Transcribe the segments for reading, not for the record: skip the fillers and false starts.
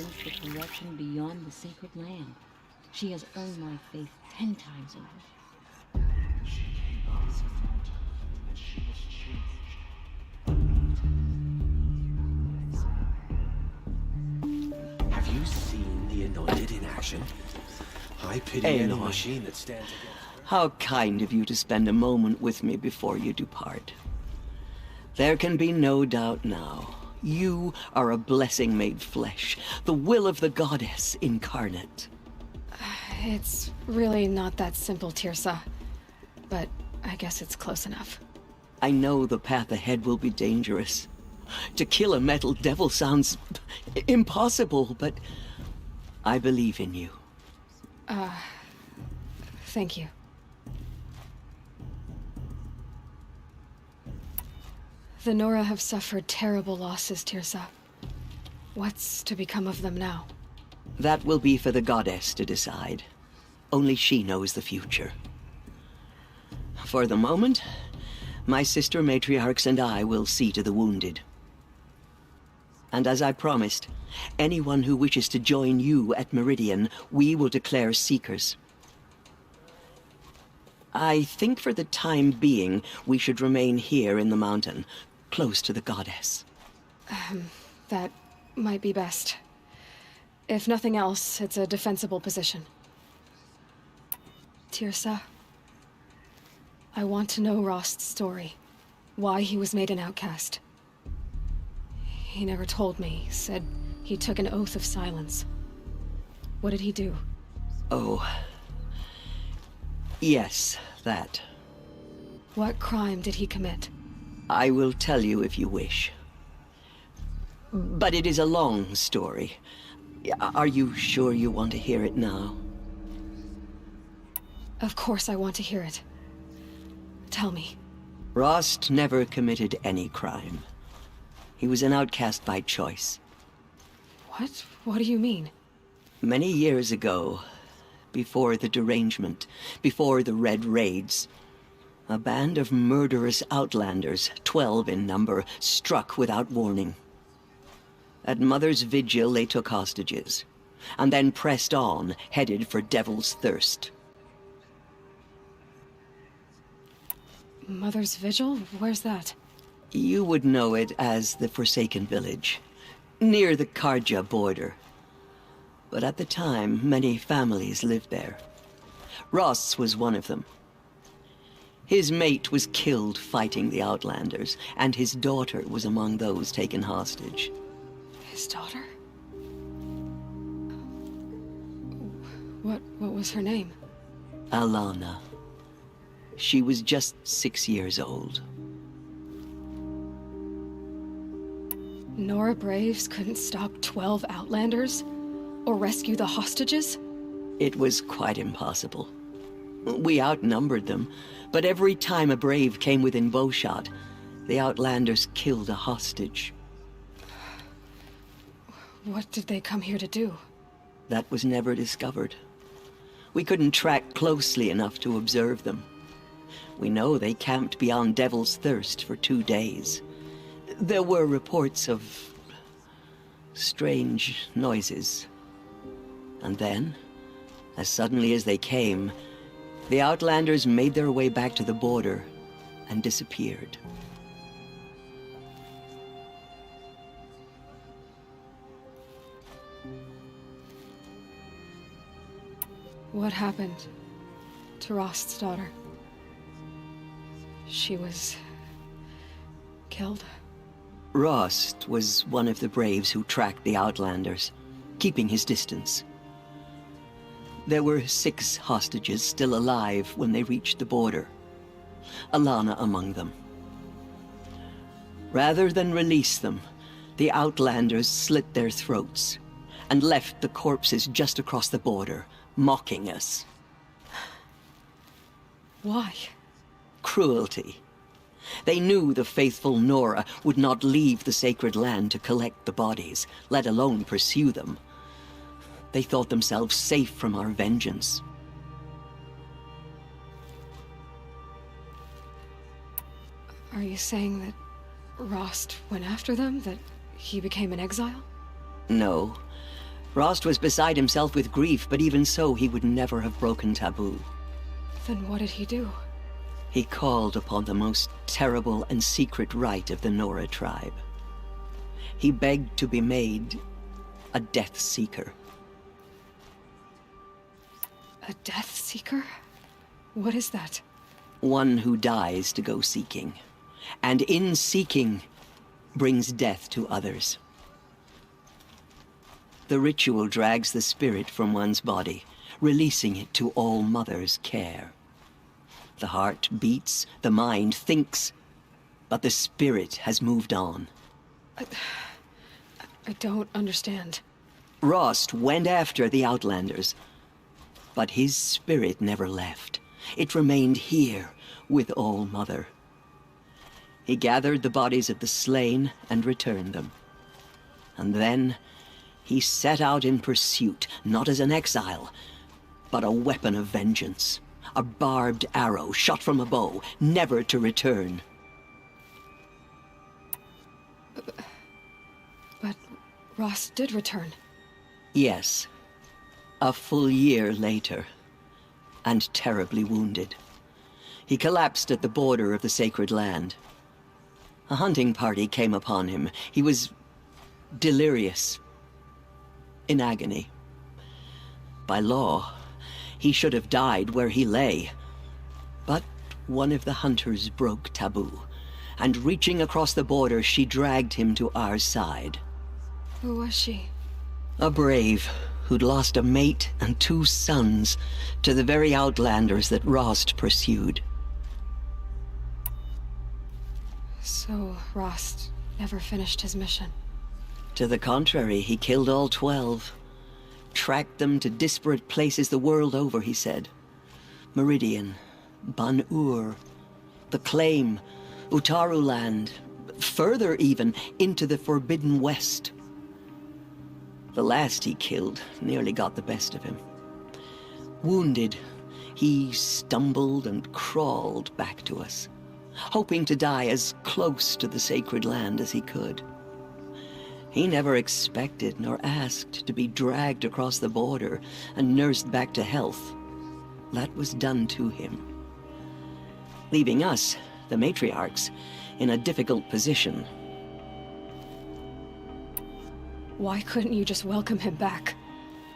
forced the corruption beyond the sacred land. She has earned my faith 10 times over. She came out as a phantom, and she was changed. Have you seen the Anointed in action? I pity any machine that stands against her. How kind of you to spend a moment with me before you depart. There can be no doubt now. You are a blessing made flesh, the will of the goddess incarnate. It's really not that simple, Tirsa. But I guess it's close enough. I know the path ahead will be dangerous. To kill a metal devil sounds impossible, but I believe in you. Thank you. The Nora have suffered terrible losses, Tirsa. What's to become of them now? That will be for the goddess to decide. Only she knows the future. For the moment, my sister matriarchs and I will see to the wounded. And as I promised, anyone who wishes to join you at Meridian, we will declare seekers. I think for the time being, we should remain here in the mountain, close to the goddess. That might be best. If nothing else, it's a defensible position. Tirsa, I want to know Rost's story. Why he was made an outcast. He never told me. Said he took an oath of silence. What did he do? Oh. Yes, that. What crime did he commit? I will tell you if you wish. But it is a long story. Are you sure you want to hear it now? Of course I want to hear it. Tell me. Rost never committed any crime. He was an outcast by choice. What? What do you mean? Many years ago, before the derangement, before the Red Raids, a band of murderous outlanders, 12 in number, struck without warning. At Mother's Vigil, they took hostages, and then pressed on, headed for Devil's Thirst. Mother's Vigil? Where's that? You would know it as the Forsaken Village, near the Karja border. But at the time, many families lived there. Rost's was one of them. His mate was killed fighting the Outlanders, and his daughter was among those taken hostage. His daughter? What was her name? Alana. She was just 6 years old. Nora Braves couldn't stop 12 Outlanders? Or rescue the hostages? It was quite impossible. We outnumbered them, but every time a Brave came within bowshot, the Outlanders killed a hostage. What did they come here to do? That was never discovered. We couldn't track closely enough to observe them. We know they camped beyond Devil's Thirst for 2 days. There were reports of strange noises. And then, as suddenly as they came, the Outlanders made their way back to the border and disappeared. What happened to Rost's daughter? She was killed? Rost was one of the Braves who tracked the Outlanders, keeping his distance. There were 6 hostages still alive when they reached the border, Alana among them. Rather than release them, the Outlanders slit their throats and left the corpses just across the border, mocking us. Why? Cruelty. They knew the faithful Nora would not leave the sacred land to collect the bodies, let alone pursue them. They thought themselves safe from our vengeance. Are you saying that Rost went after them? That he became an exile? No. Rost was beside himself with grief, but even so, he would never have broken taboo. Then what did he do? He called upon the most terrible and secret rite of the Nora tribe. He begged to be made a Death Seeker. A Death Seeker? What is that? One who dies to go seeking, and in seeking, brings death to others. The ritual drags the spirit from one's body, releasing it to All Mother's care. The heart beats, the mind thinks, but the spirit has moved on. I don't understand. Rost went after the Outlanders, but his spirit never left. It remained here with All Mother. He gathered the bodies of the slain and returned them. And then he set out in pursuit, not as an exile, but a weapon of vengeance. A barbed arrow shot from a bow, never to return. But Rost did return. Yes. A full year later, and terribly wounded. He collapsed at the border of the sacred land. A hunting party came upon him. He was delirious, in agony. By law, he should have died where he lay. But one of the hunters broke taboo, and reaching across the border, she dragged him to our side. Who was she? A brave who'd lost a mate and 2 sons to the very Outlanders that Rost pursued. So Rost never finished his mission. To the contrary, he killed all 12. Tracked them to disparate places the world over, he said. Meridian, Ban-Ur, the Claim, Utaru Land, further even, into the Forbidden West. The last he killed nearly got the best of him. Wounded, he stumbled and crawled back to us, hoping to die as close to the sacred land as he could. He never expected nor asked to be dragged across the border and nursed back to health. That was done to him, leaving us, the matriarchs, in a difficult position. Why couldn't you just welcome him back?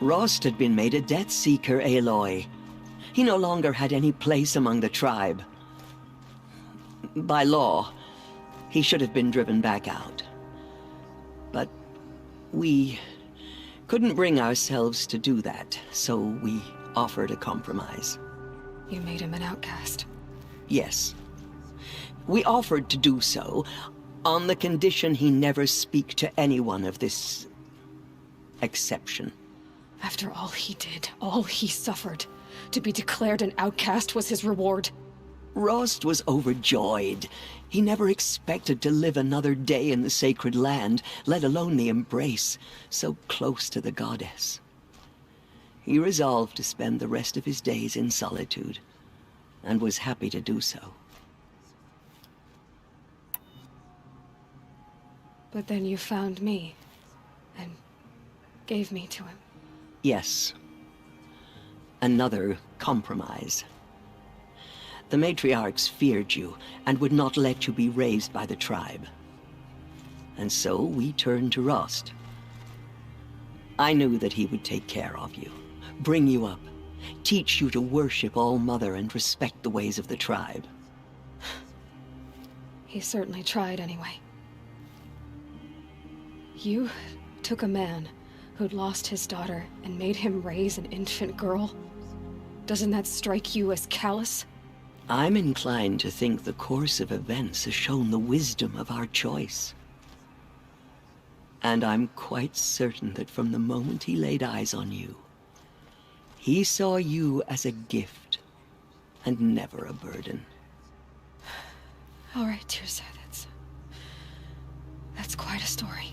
Rost had been made a Death Seeker, Aloy. He no longer had any place among the tribe. By law, he should have been driven back out. But we couldn't bring ourselves to do that, so we offered a compromise. You made him an outcast. Yes. We offered to do so on the condition he never speak to anyone of this exception. After all he did, all he suffered, to be declared an outcast was his reward. Rost was overjoyed. He never expected to live another day in the sacred land, let alone the embrace, so close to the goddess. He resolved to spend the rest of his days in solitude, and was happy to do so. But then you found me, and gave me to him. Yes. Another compromise. The matriarchs feared you, and would not let you be raised by the tribe. And so we turned to Rost. I knew that he would take care of you, bring you up, teach you to worship All Mother and respect the ways of the tribe. He certainly tried anyway. You took a man who'd lost his daughter and made him raise an infant girl? Doesn't that strike you as callous? I'm inclined to think the course of events has shown the wisdom of our choice. And I'm quite certain that from the moment he laid eyes on you, he saw you as a gift, and never a burden. All right, Tirsa, that's quite a story.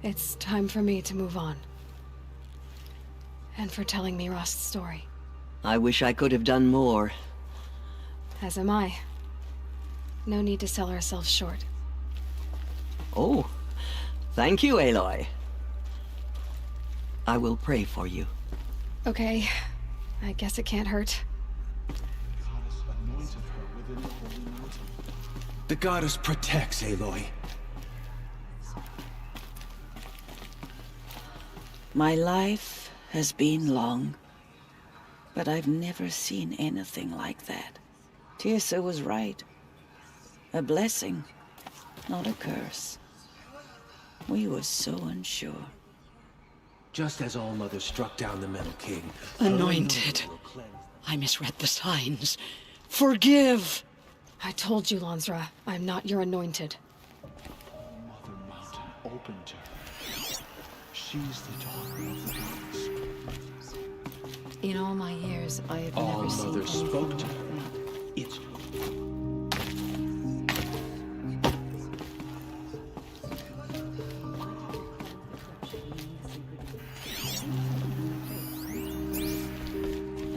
It's time for me to move on. And for telling me Rost's story. I wish I could have done more. As am I. No need to sell ourselves short. Oh, thank you, Aloy. I will pray for you. Okay. I guess it can't hurt. The goddess protects, Aloy. My life has been long, but I've never seen anything like that. Tirsa was right. A blessing, not a curse. We were so unsure. Just as All-Mother struck down the Metal King... Anointed. I misread the signs. Forgive! I told you, Lansra, I'm not your anointed. Mother Mountain opened to her. She's the daughter of the gods. In all my years, I have never seen All-Mother anything spoke to like her. that. It's...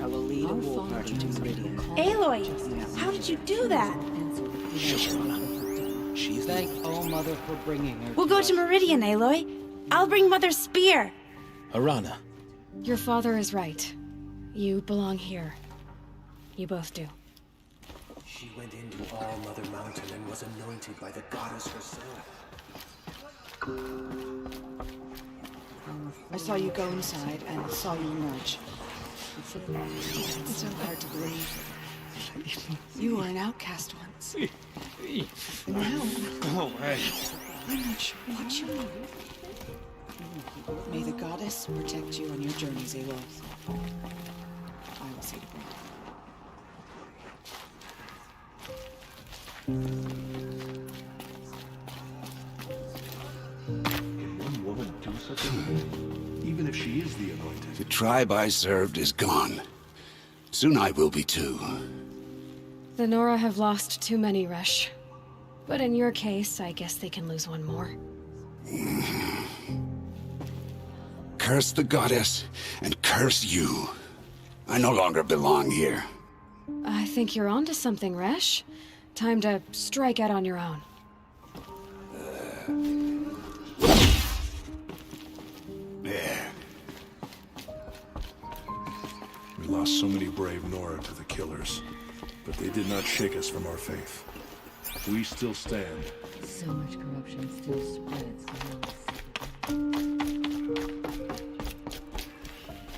I will lead a Our war father party to chose Meridian. to call Aloy, how did you do that? Shush, Rana. She's the... Thank All Mother for bringing her. We'll go to Meridian, Aloy. I'll bring Mother's spear. Arana. Your father is right. You belong here. You both do. She went into All-Mother Mountain and was anointed by the goddess herself. I saw you go inside and saw you emerge. It's so hard to believe. You were an outcast once. And now, I'm not sure what you are. May the goddess protect you on your journeys, Aloy. I will see to bring. Can one woman do such a thing? Even if she is the anointed. The tribe I served is gone. Soon I will be too. The Nora have lost too many, Resh. But in your case, I guess they can lose one more. Curse the goddess, and curse you. I no longer belong here. I think you're onto something, Resh. Time to strike out on your own. There. We lost so many brave Nora to the killers, but they did not shake us from our faith. We still stand. So much corruption still spreads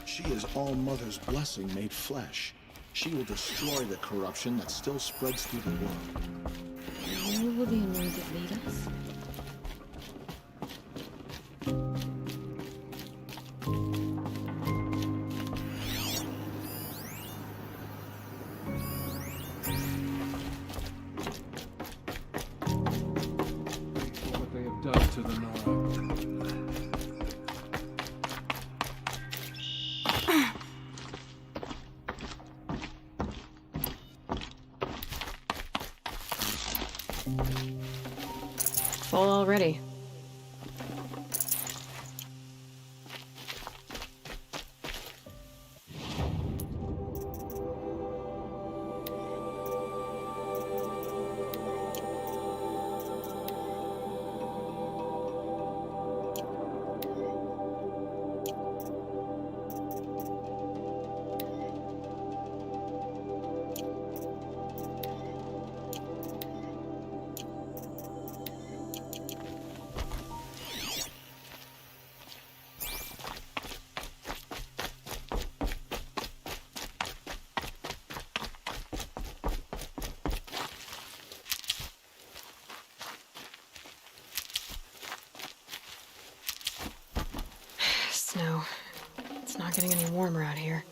She is All-Mother's blessing made flesh. She will destroy the corruption that still spreads through the world. Where will the anointed lead us? What they have done to the Nora. Full already. Snow. It's not getting any warmer out here.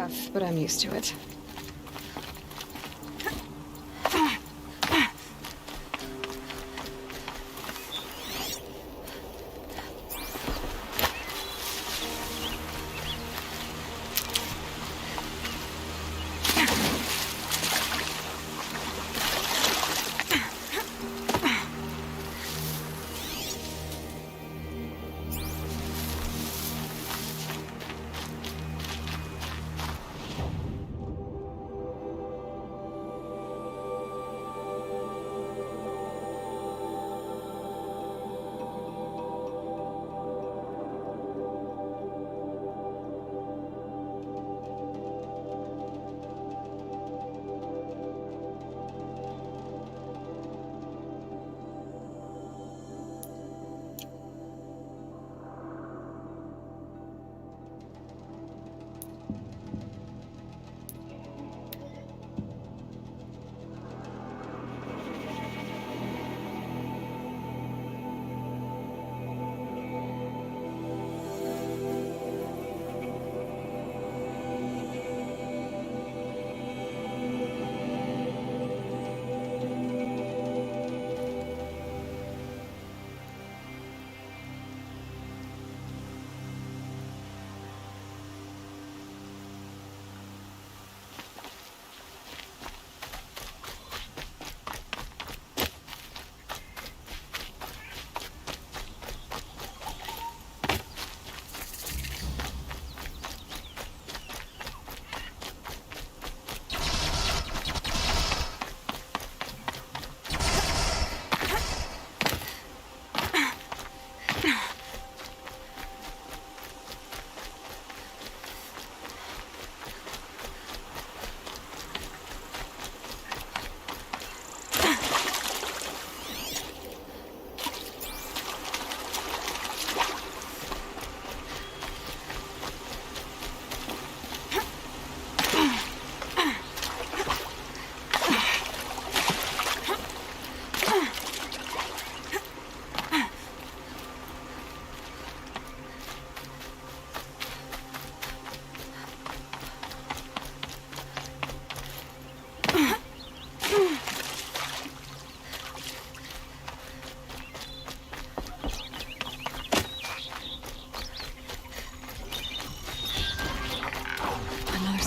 have, but I'm used to it.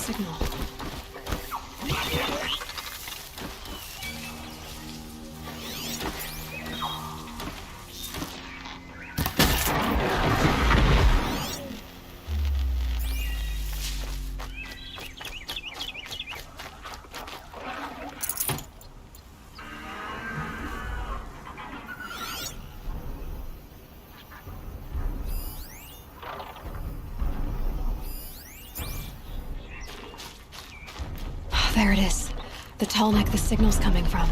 Signal. There it is. The tall neck the signal's coming from.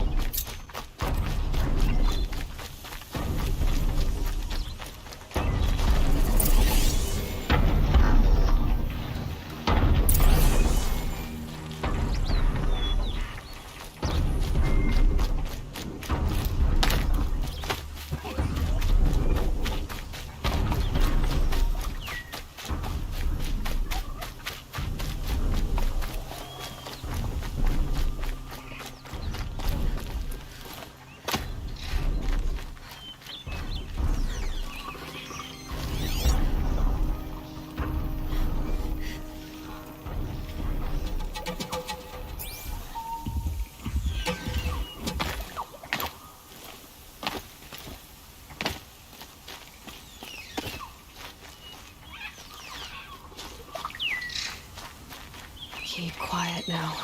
Keep quiet now.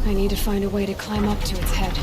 I need to find a way to climb up to its head.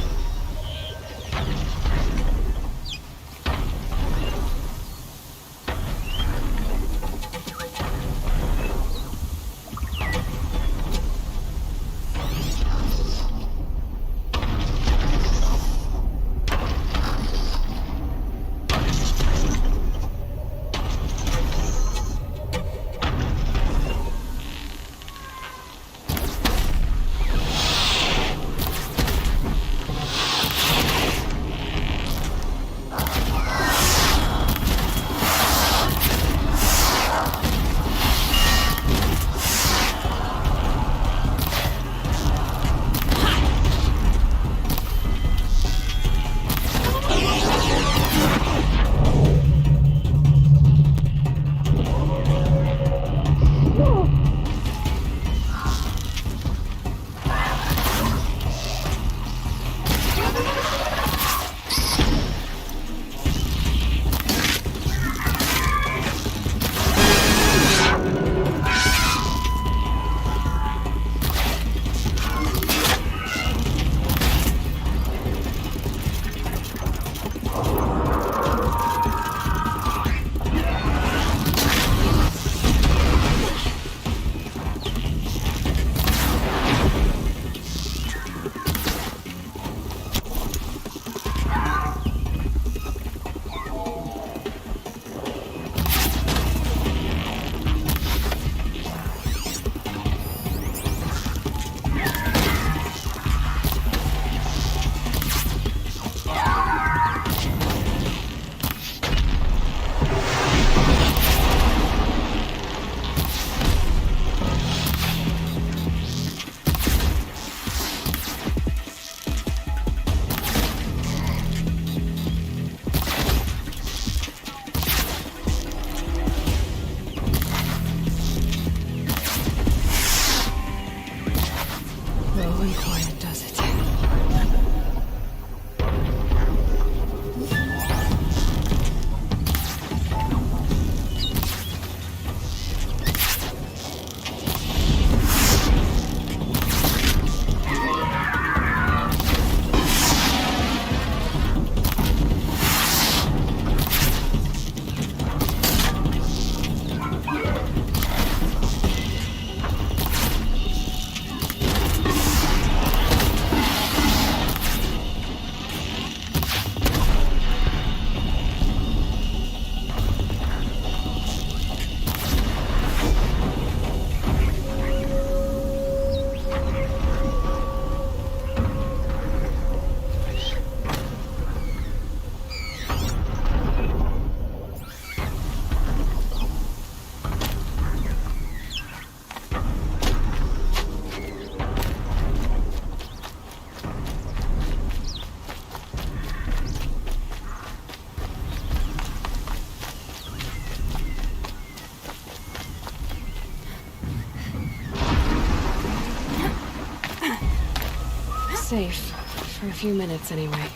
Safe. For a few minutes, anyway.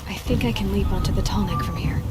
I think I can leap onto the tall neck from here.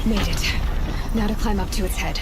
Made it. Now to climb up to its head.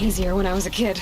Easier when I was a kid.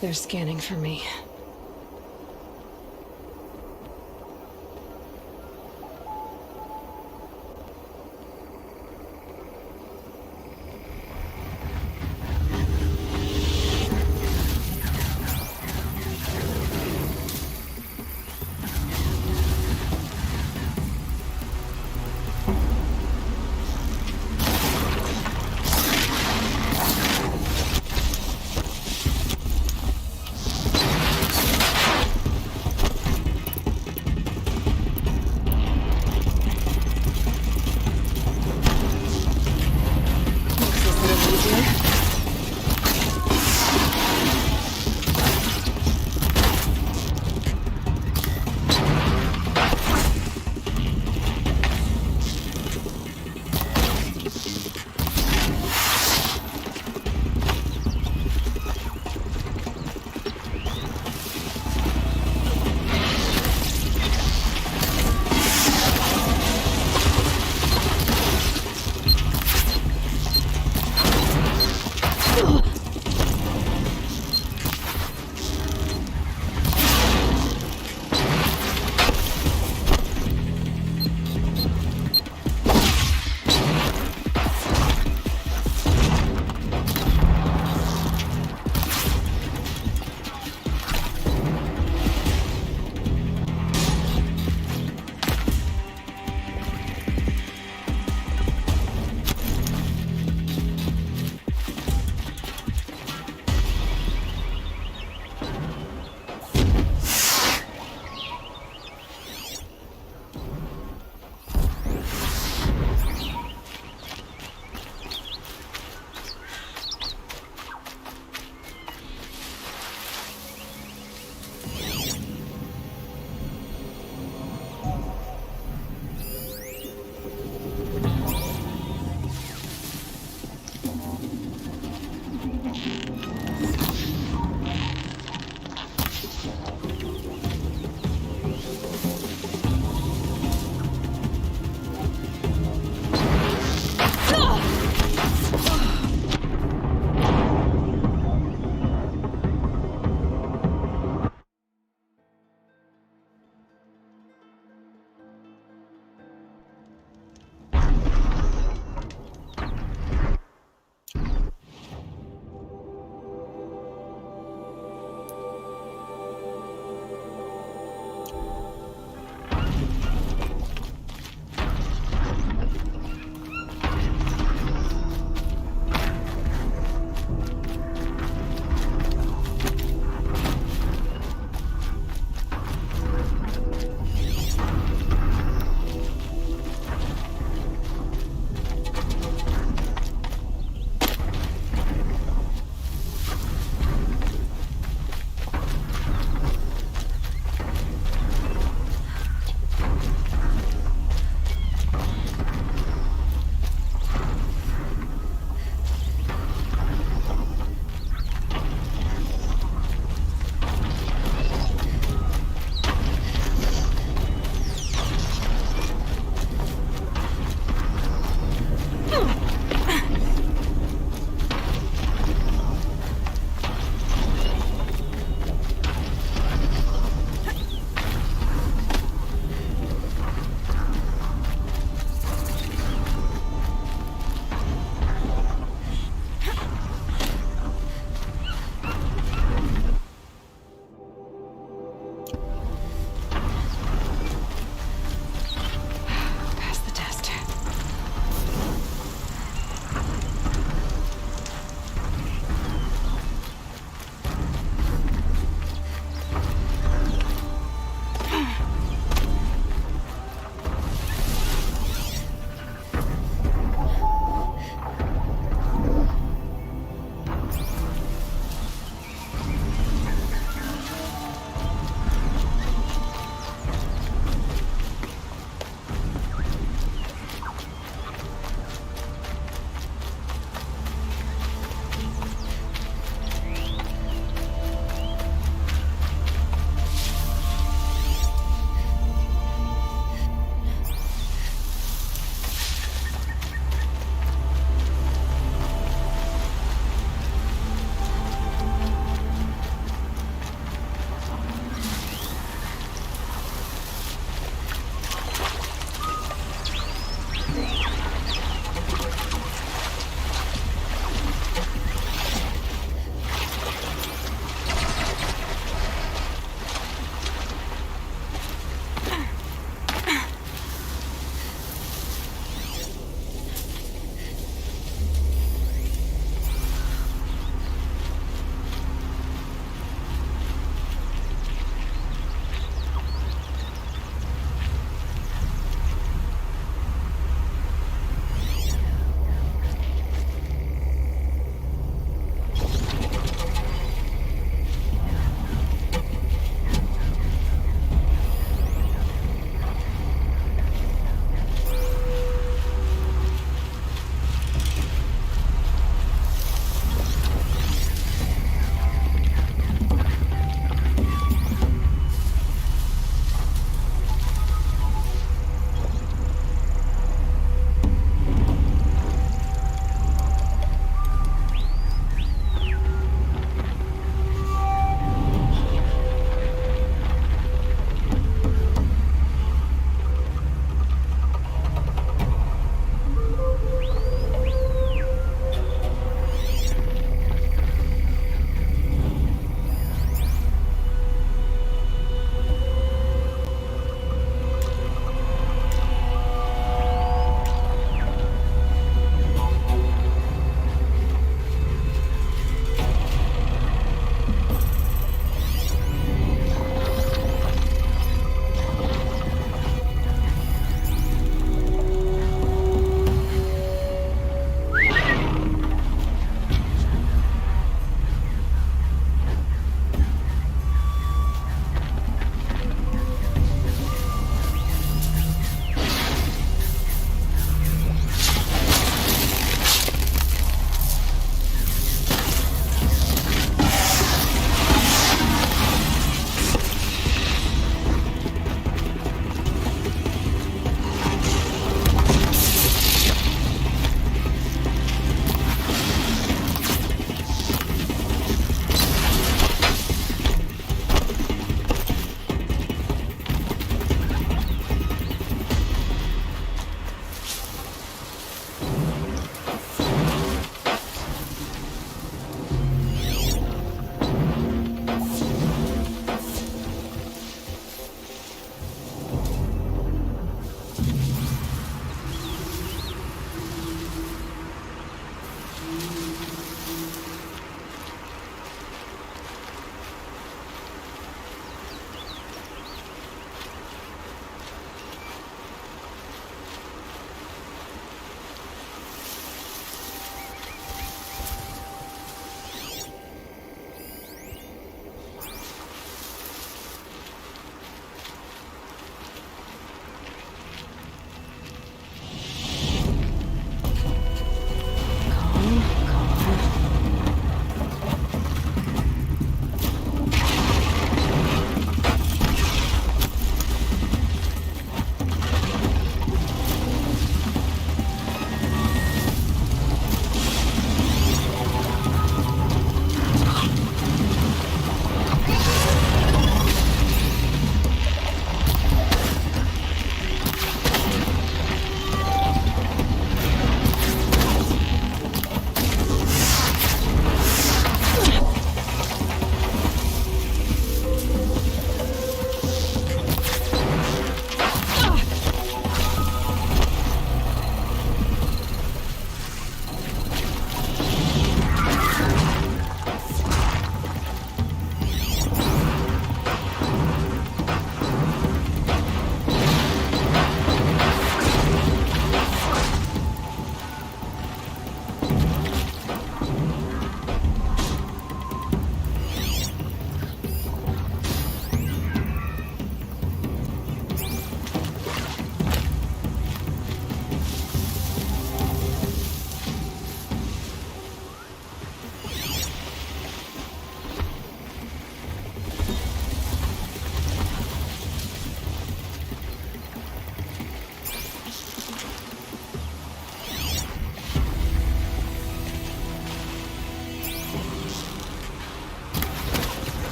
They're scanning for me.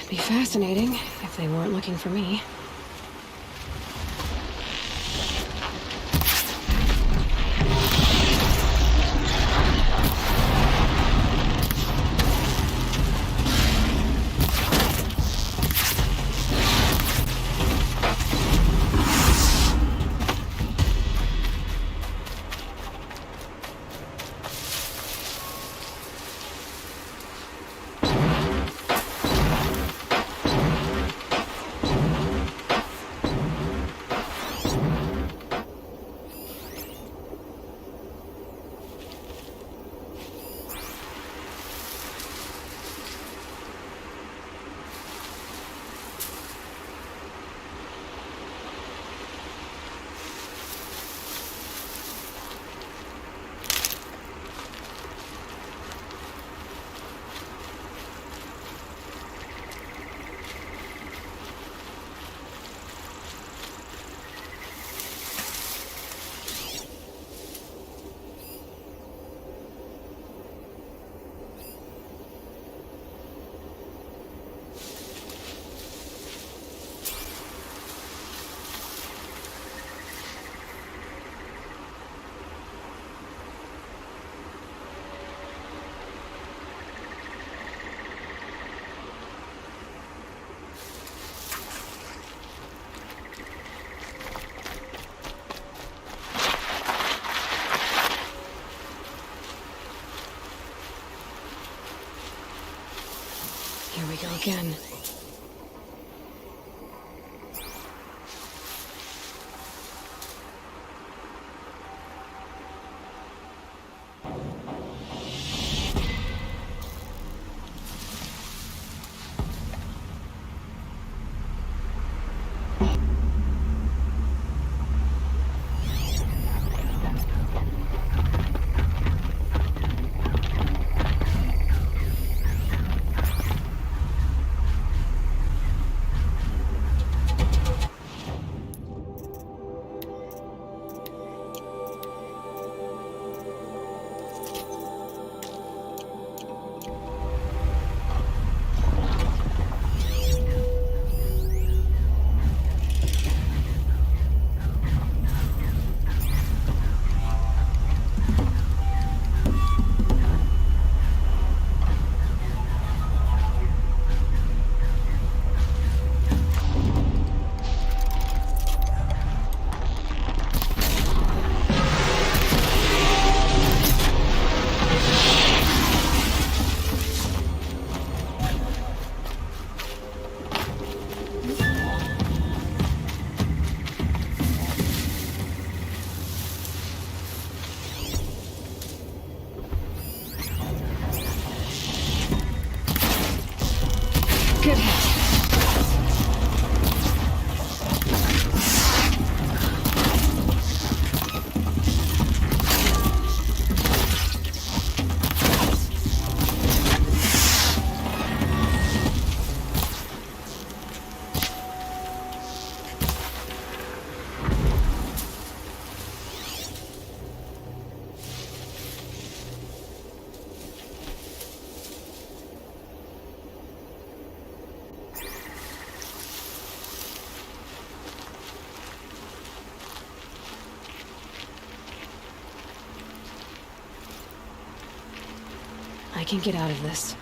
Be fascinating if they weren't looking for me. Here we go again. can get out of this.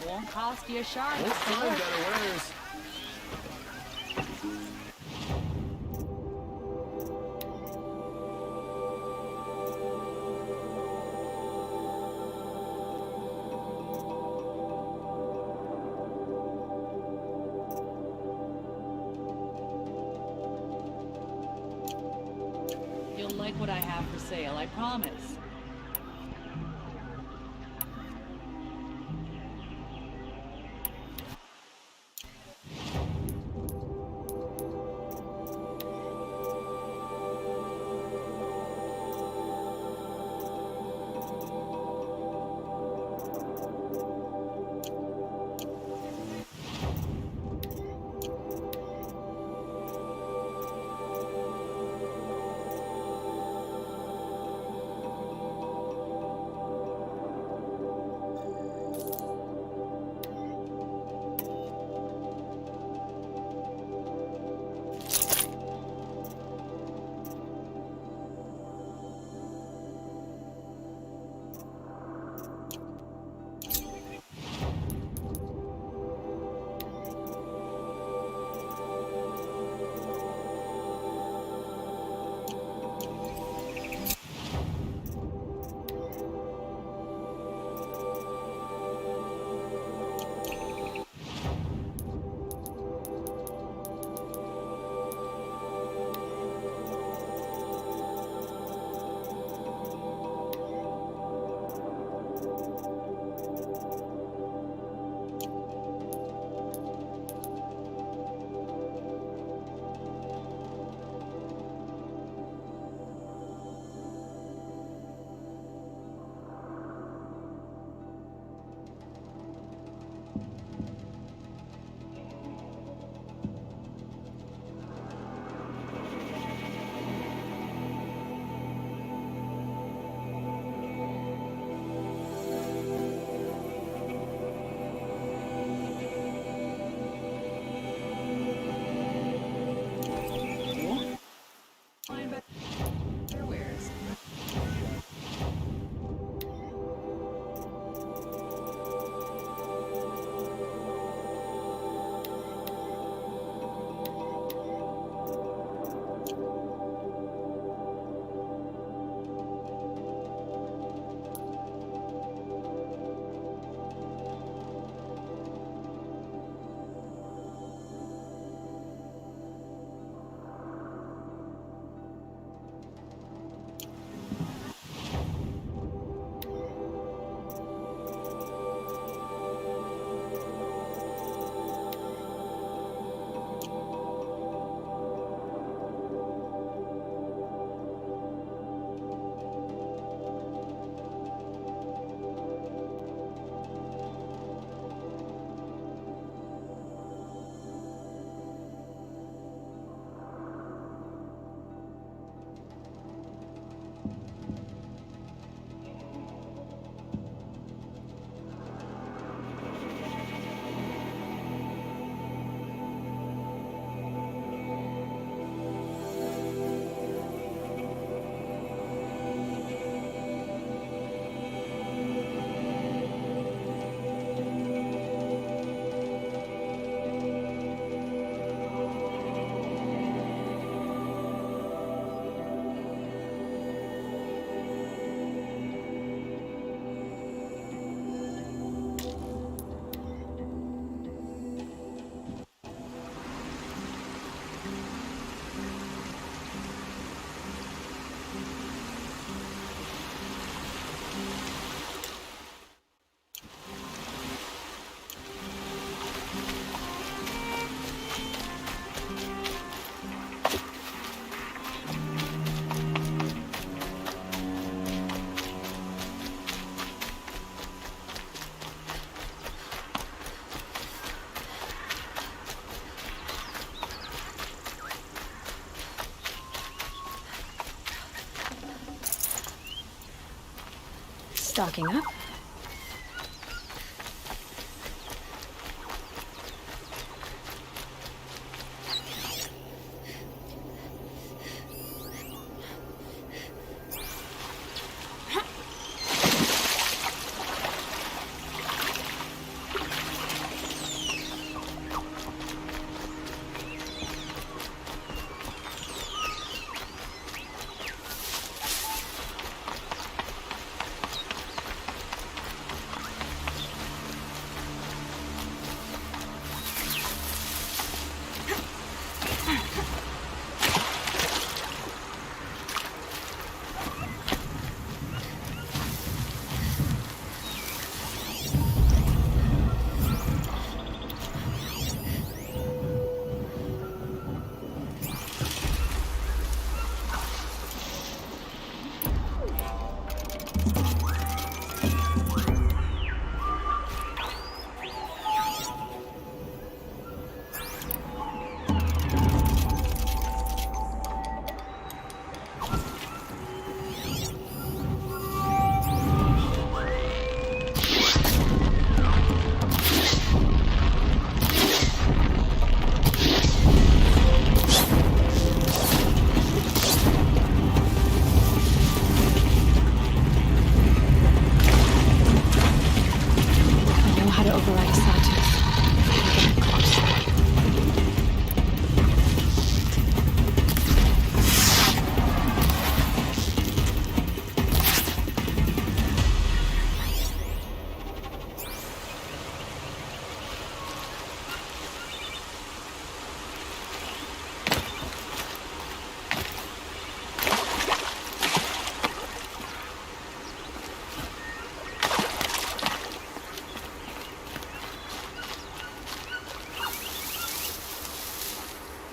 Won't cost you a shark. We'll find better wares. You'll like what I have for sale, I promise. Stocking up.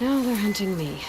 Now they're hunting me.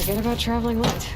Forget about traveling late.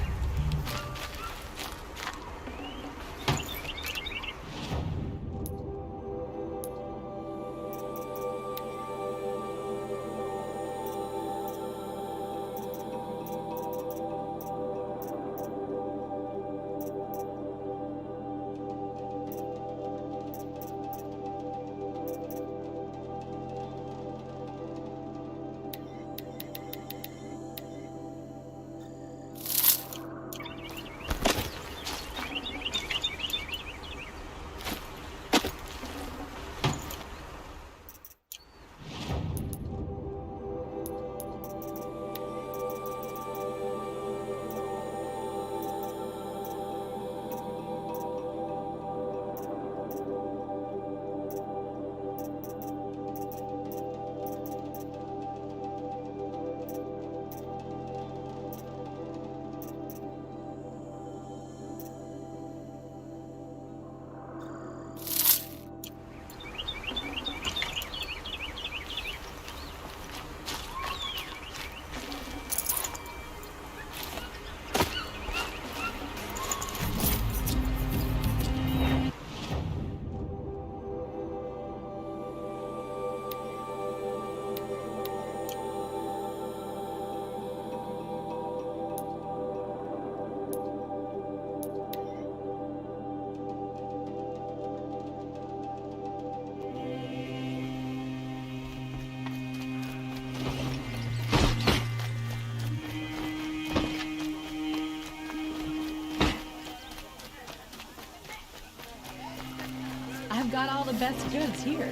the best goods here.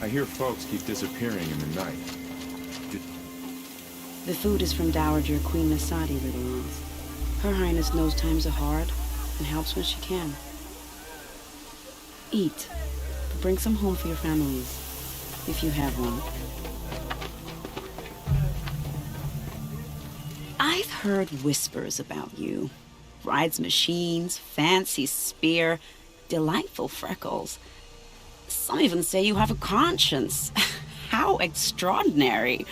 I hear folks keep disappearing in the night. The food is from Dowager Queen Nasadi, little ones. Her Highness knows times are hard and helps when she can. Eat, but bring some home for your families, if you have one. I've heard whispers about you. Rides machines, fancy spear, delightful freckles. Some even say you have a conscience. How extraordinary.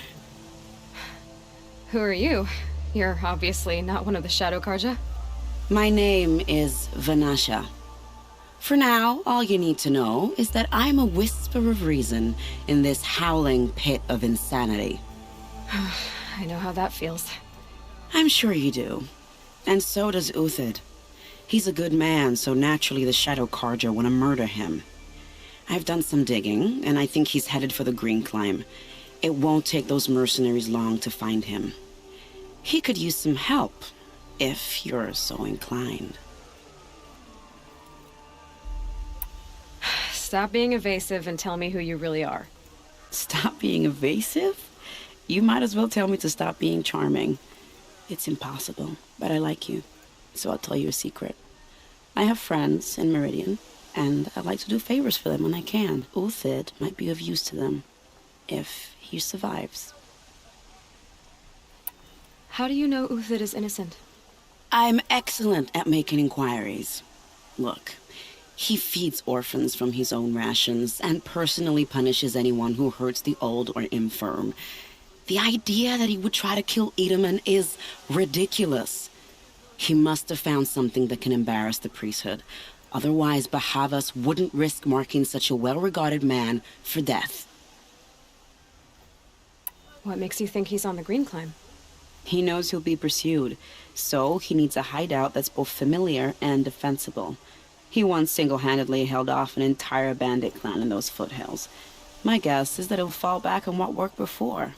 Who are you? You're obviously not one of the Shadow Karja. My name is Vanasha. For now, all you need to know is that I'm a whisper of reason in this howling pit of insanity. I know how that feels. I'm sure you do. And so does Uthid. He's a good man, so naturally the Shadow Karja want to murder him. I've done some digging, and I think he's headed for the Green Climb. It won't take those mercenaries long to find him. He could use some help, if you're so inclined. Stop being evasive and tell me who you really are. Stop being evasive? You might as well tell me to stop being charming. It's impossible, but I like you, so I'll tell you a secret. I have friends in Meridian, and I like to do favors for them when I can. Uthid might be of use to them, if he survives. How do you know Uthid is innocent? I'm excellent at making inquiries. Look, he feeds orphans from his own rations and personally punishes anyone who hurts the old or infirm. The idea that he would try to kill Edaman is ridiculous. He must have found something that can embarrass the priesthood. Otherwise, Bahavas wouldn't risk marking such a well-regarded man for death. What makes you think he's on the Green Climb? He knows he'll be pursued, so he needs a hideout that's both familiar and defensible. He once single-handedly held off an entire bandit clan in those foothills. My guess is that he'll fall back on what worked before.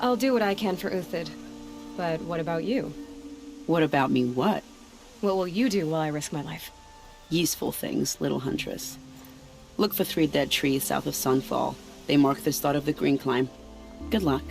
I'll do what I can for Uthid. But what about you? What about me what? What will you do while I risk my life? Useful things, little huntress. Look for 3 dead trees south of Sunfall. They mark the start of the Green Climb. Good luck.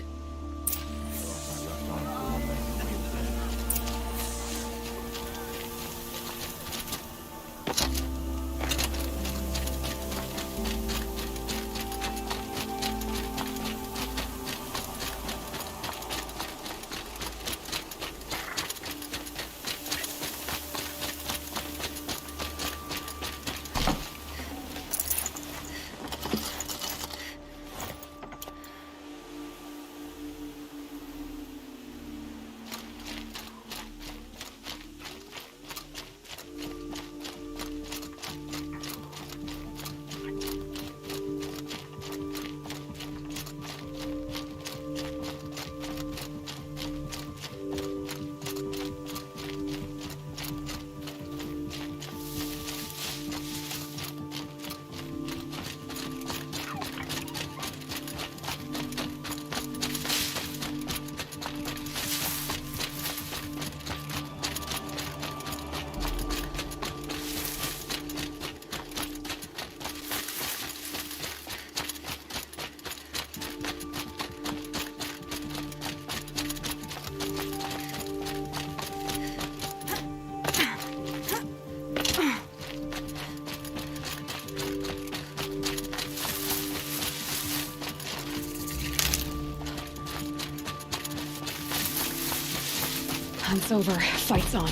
Hunt's over. Fight's on.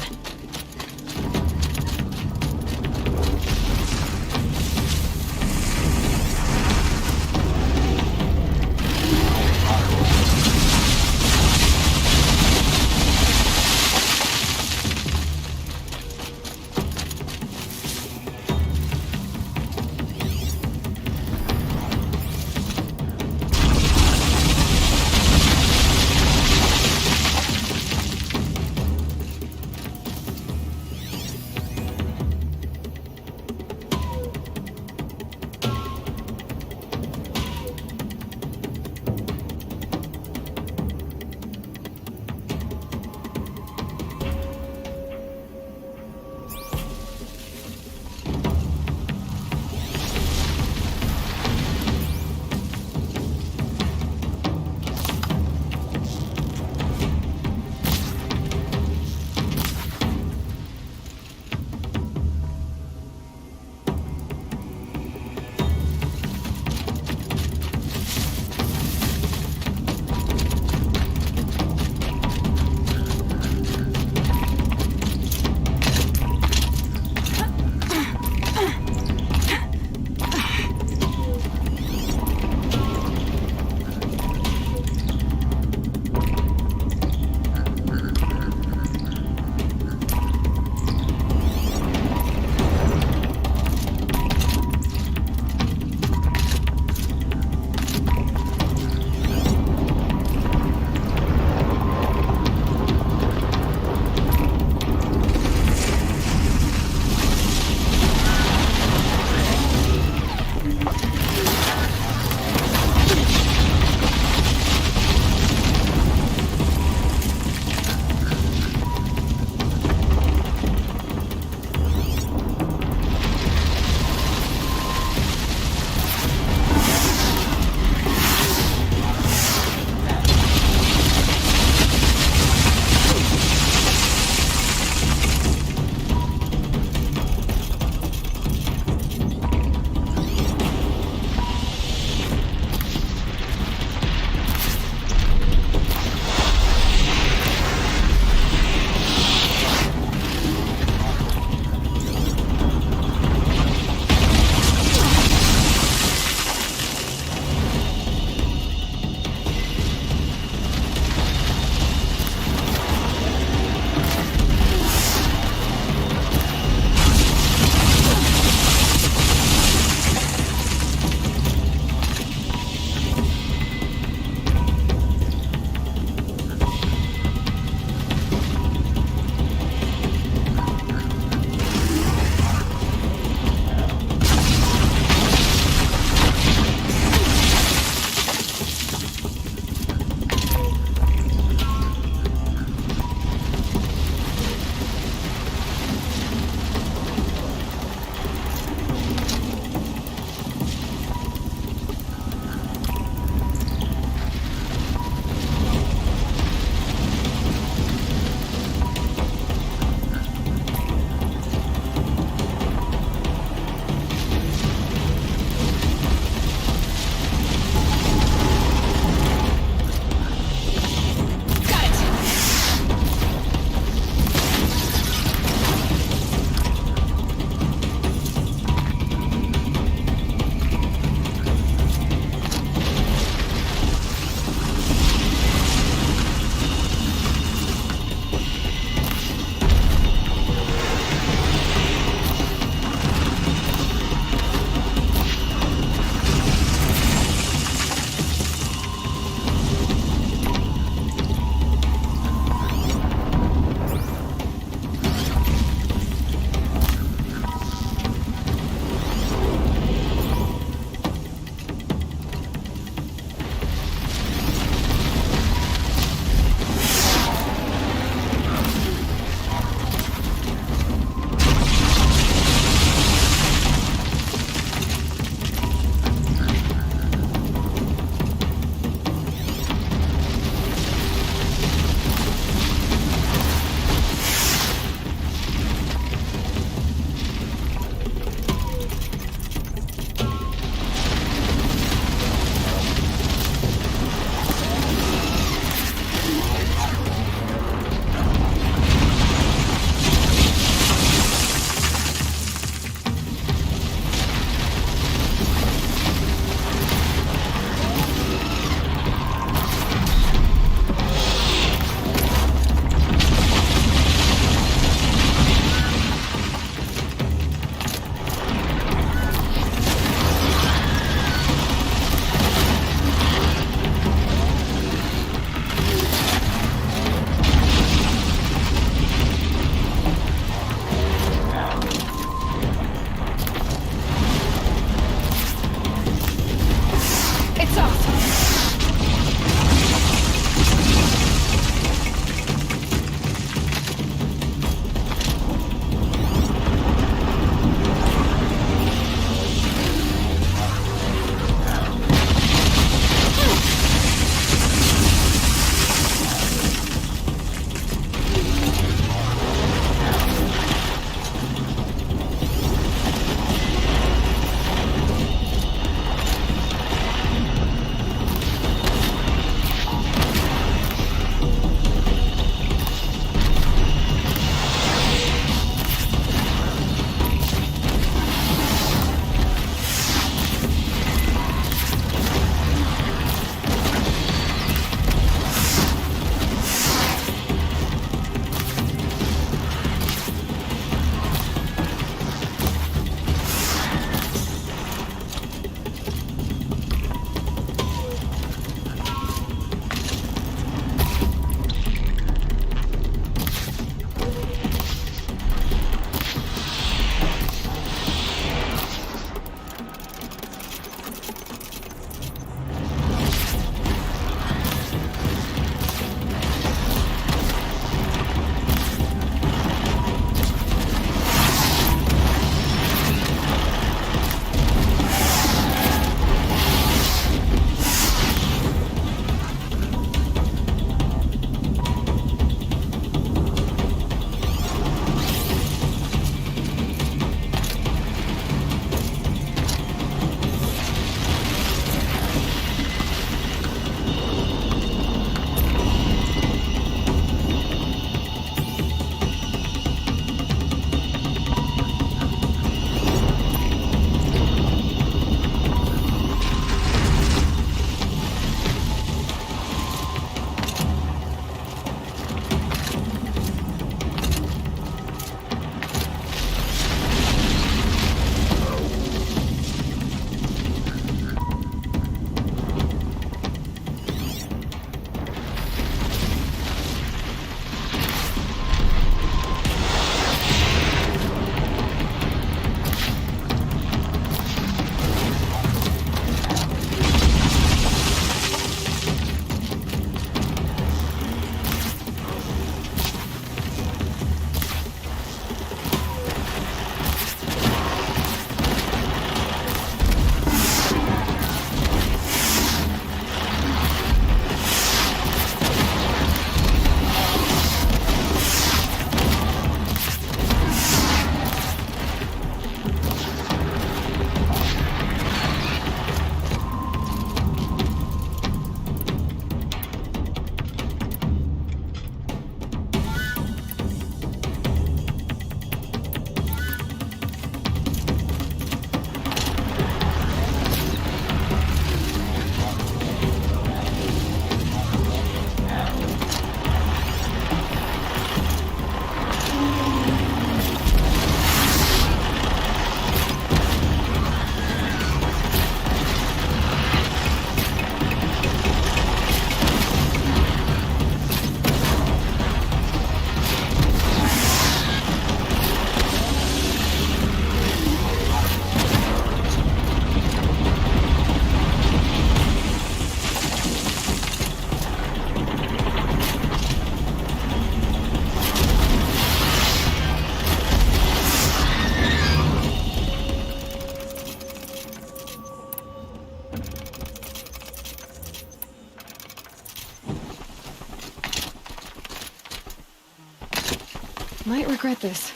Might regret this.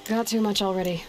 Got too much already.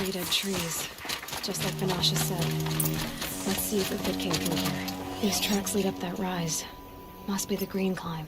Three dead trees, just like Vanasha said. Let's see if it came through here. These tracks lead up that rise. Must be the green climb.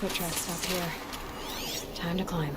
Foot tracks stop here. Time to climb.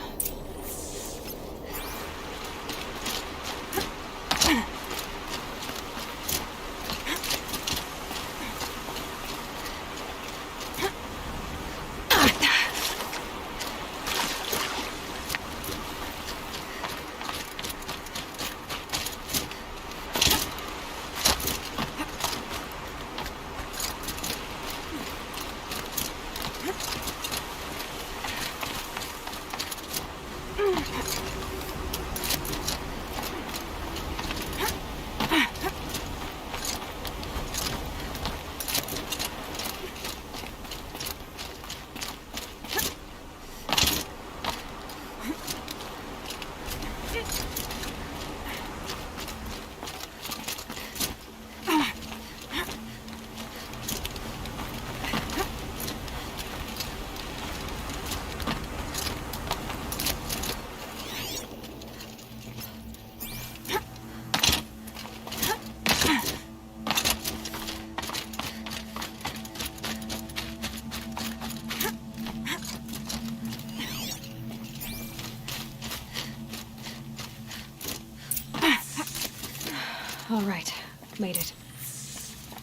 All right, made it.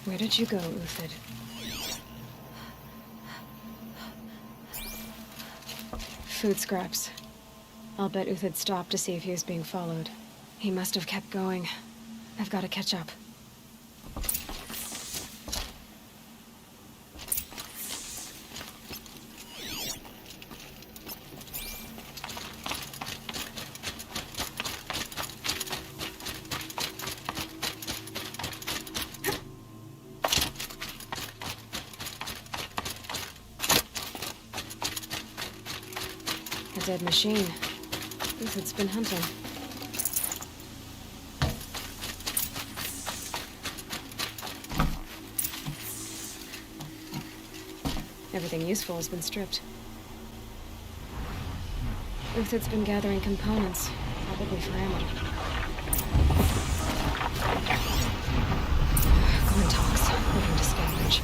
Where did you go, Uthid? Food scraps. I'll bet Uthid stopped to see if he was being followed. He must have kept going. I've got to catch up. A dead machine. Uthid's been hunting. Everything useful has been stripped. Uthid's been gathering components, probably for ammo. Glenn talks, looking to scavenge.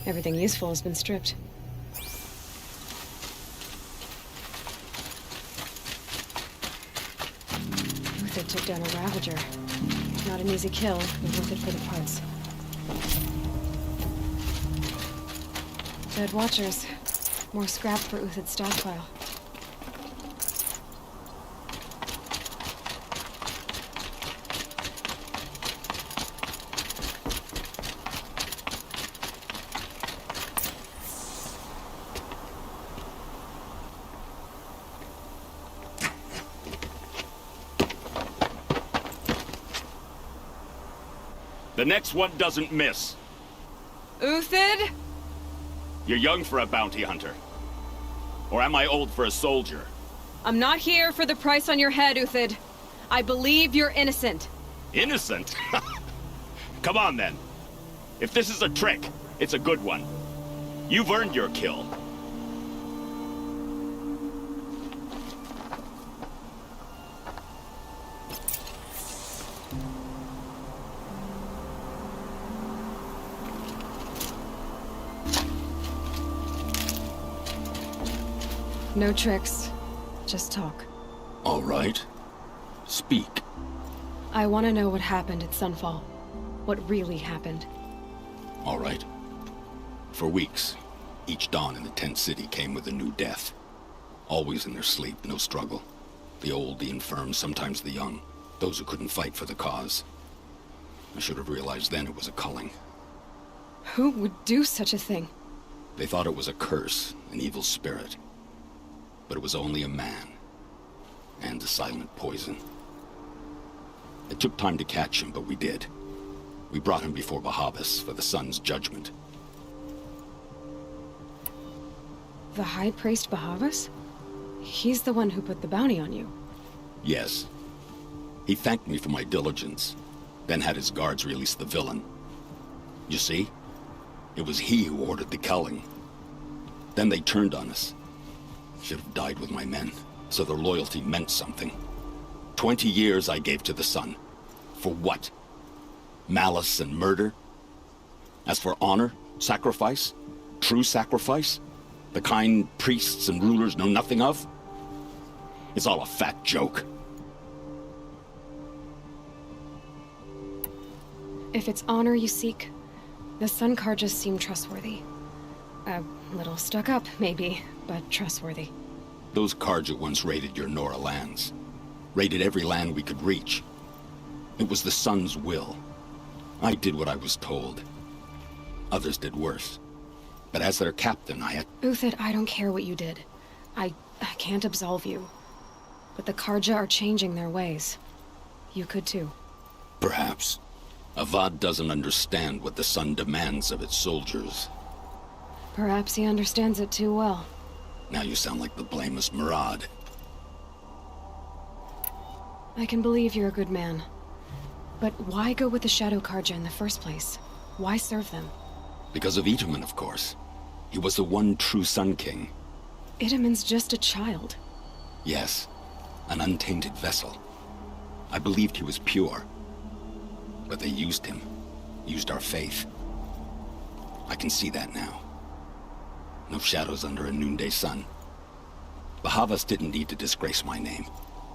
Everything useful has been stripped. Uthid took down a Ravager. Not an easy kill, but worth it for the parts. Dead Watchers. More scrap for Uthid's stockpile. The next one doesn't miss. Uthid? You're young for a bounty hunter. Or am I old for a soldier? I'm not here for the price on your head, Uthid. I believe you're innocent. Innocent? Come on, then. If this is a trick, it's a good one. You've earned your kill. No tricks. Just talk. All right. Speak. I want to know what happened at Sunfall. What really happened. All right. For weeks, each dawn in the tent city came with a new death. Always in their sleep, no struggle. The old, the infirm, sometimes the young. Those who couldn't fight for the cause. I should have realized then it was a culling. Who would do such a thing? They thought it was a curse, an evil spirit. But it was only a man. And a silent poison. It took time to catch him, but we did. We brought him before Bahavas for the sun's judgment. The High Priest Bahavas? He's the one who put the bounty on you. Yes. He thanked me for my diligence, then had his guards release the villain. You see? It was he who ordered the culling. Then they turned on us. Should have died with my men, so their loyalty meant something. 20 years I gave to the sun. For what? Malice and murder? As for honor, sacrifice, true sacrifice, the kind priests and rulers know nothing of? It's all a fat joke. If it's honor you seek, the Sun Karjas seem trustworthy. A little stuck up, maybe, but trustworthy. Those Karja once raided your Nora lands. Raided every land we could reach. It was the Sun's will. I did what I was told. Others did worse. But as their captain, I had... Uthid, I don't care what you did. I can't absolve you. But the Karja are changing their ways. You could too. Perhaps. Avad doesn't understand what the Sun demands of its soldiers. Perhaps he understands it too well. Now you sound like the blameless Murad. I can believe you're a good man. But why go with the Shadow Karja in the first place? Why serve them? Because of Itaman, of course. He was the one true Sun King. Itaman's just a child. Yes, an untainted vessel. I believed he was pure. But they used him. Used our faith. I can see that now. No shadows under a noonday sun. Bahavas didn't need to disgrace my name.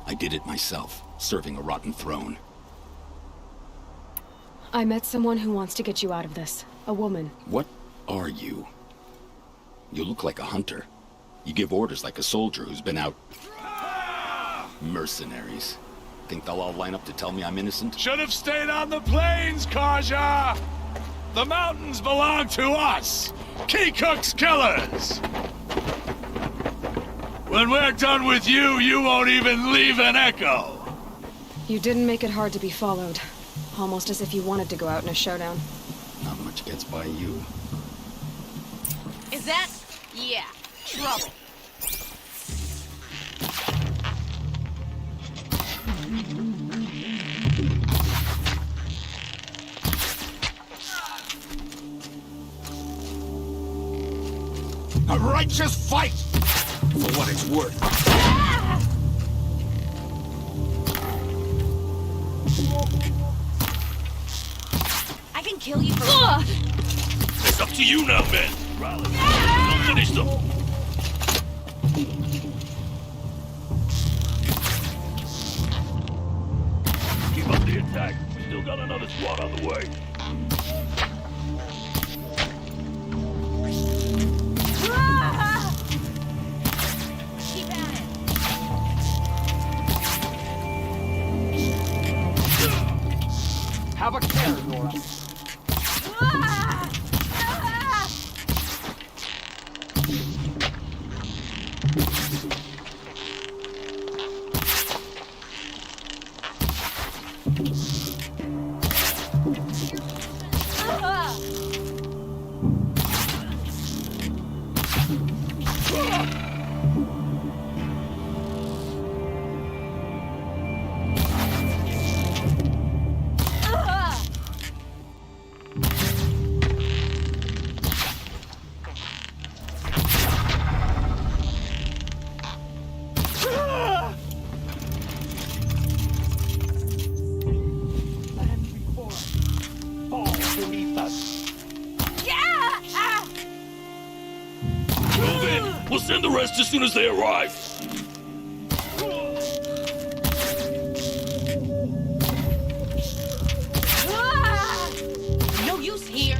I did it myself, serving a rotten throne. I met someone who wants to get you out of this. A woman. What are you? You look like a hunter. You give orders like a soldier who's been out... Mercenaries. Think they'll all line up to tell me I'm innocent? Should have stayed on the plains, Karja! The mountains belong to us! Keecook's killers! When we're done with you, you won't even leave an echo! You didn't make it hard to be followed. Almost as if you wanted to go out in a showdown. Not much gets by you. Is that? Yeah, trouble. A righteous fight! For what it's worth. I can kill you for... It's up to you now, men! Rally. Don't finish them! We'll send the rest as soon as they arrive. No use here.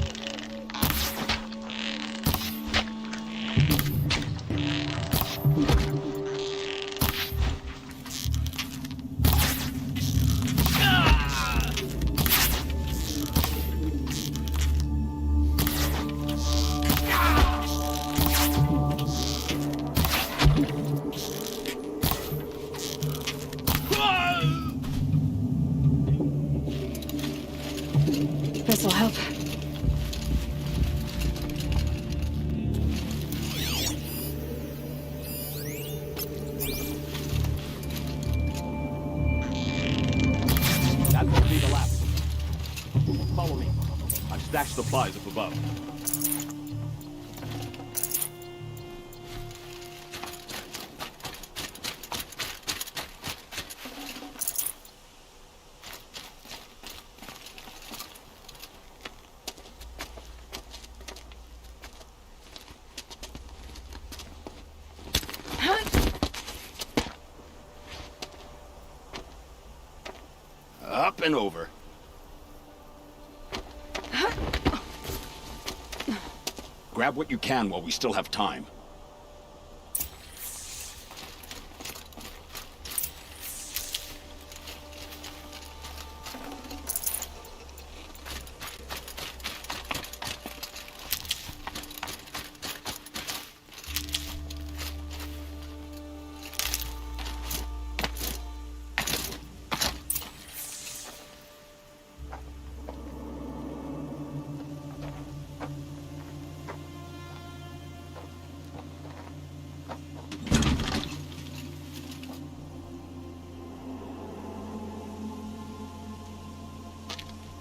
This'll help. That will be the last. Follow me. I've stashed supplies up above. Up and over. Grab what you can while we still have time.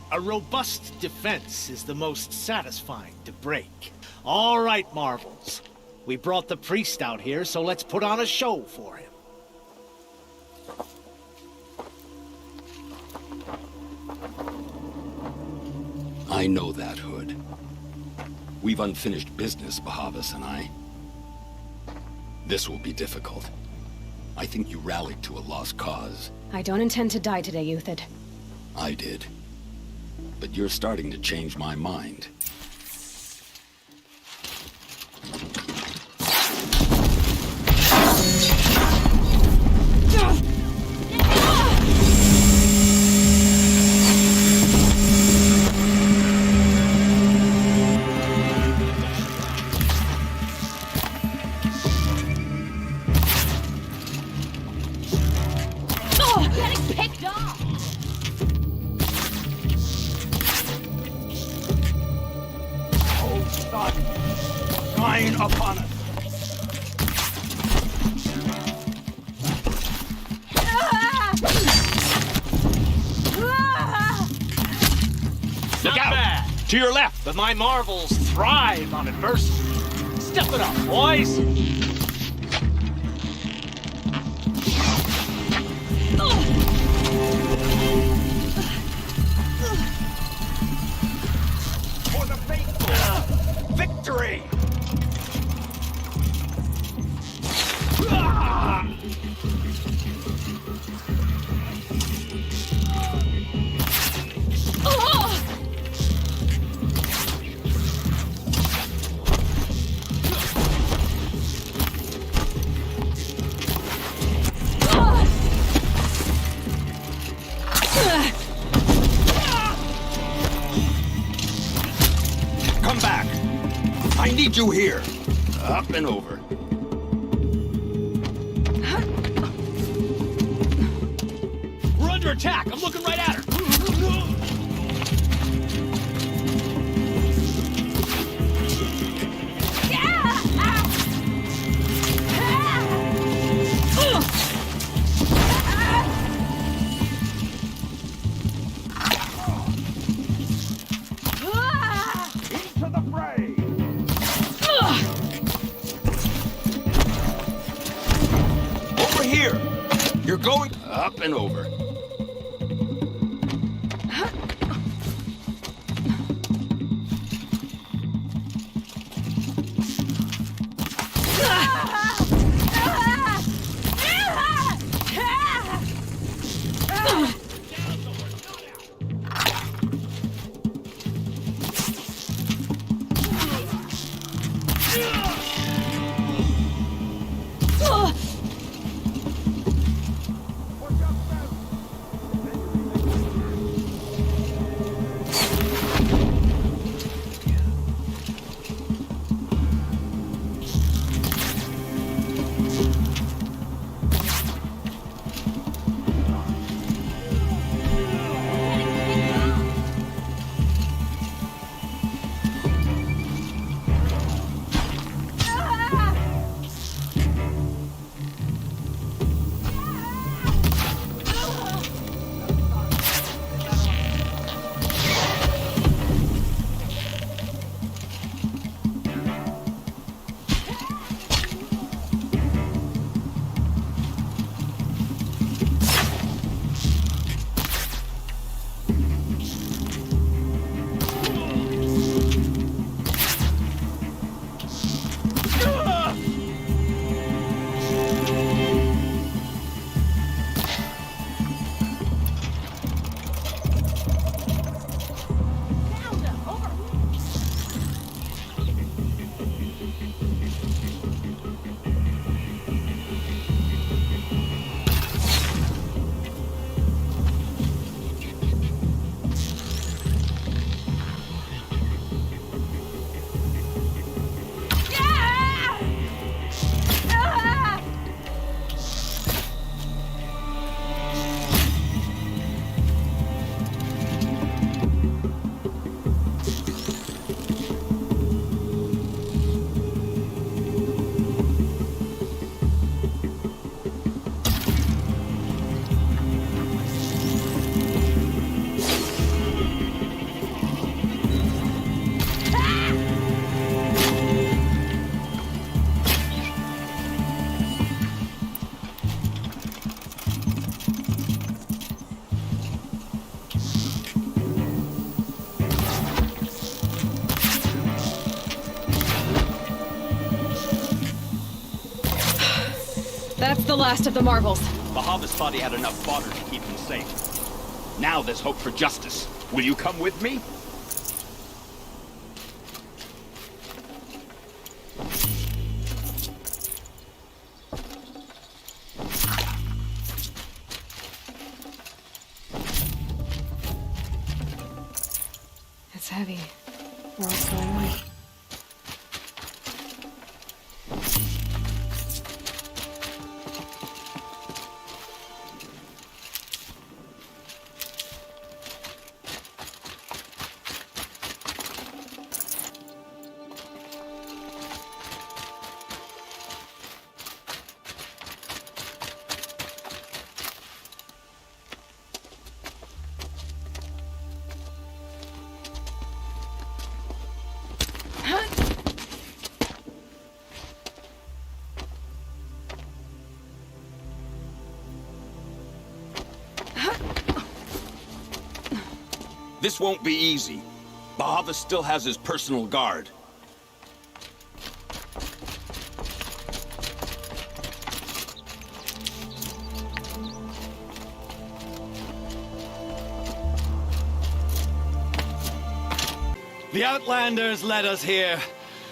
A robust defense is the most satisfying to break. All right, Marvels. We brought the priest out here, so let's put on a show for him. I know that, Hood. We've unfinished business, Bahavas and I. This will be difficult. I think you rallied to a lost cause. I don't intend to die today, Euthyd. I did. But you're starting to change my mind. Getting picked off. Dying upon us. Look out! To your left! But my Marvels thrive on adversity. Step it up, boys! For the faithful! Victory! Come back! I need you here! Up and over. under attack! I'm looking right at her! Into the fray! Over here! You're going up and over. That's the last of the marvels. Bahavas thought he had enough fodder to keep him safe. Now there's hope for justice. Will you come with me? It's heavy. What's going on? This won't be easy. Bahava still has his personal guard. The Outlanders led us here,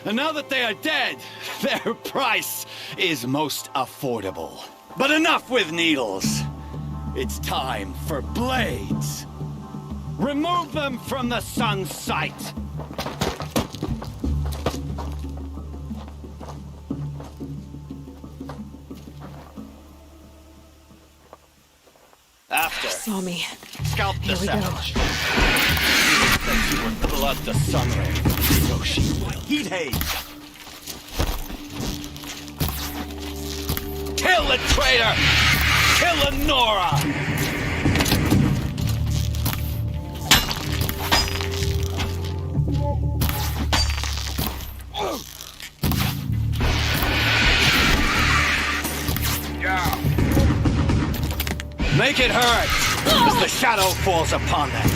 and now that they are dead, their price is most affordable. But enough with needles. It's time for blades. Remove them from the sun's sight. After. Saw me. Scalp the Here we go. savage. That you would blood the sun ray. So she will. Heat haze. Kill the traitor! Kill Lenora! Make it hurt as the shadow falls upon them.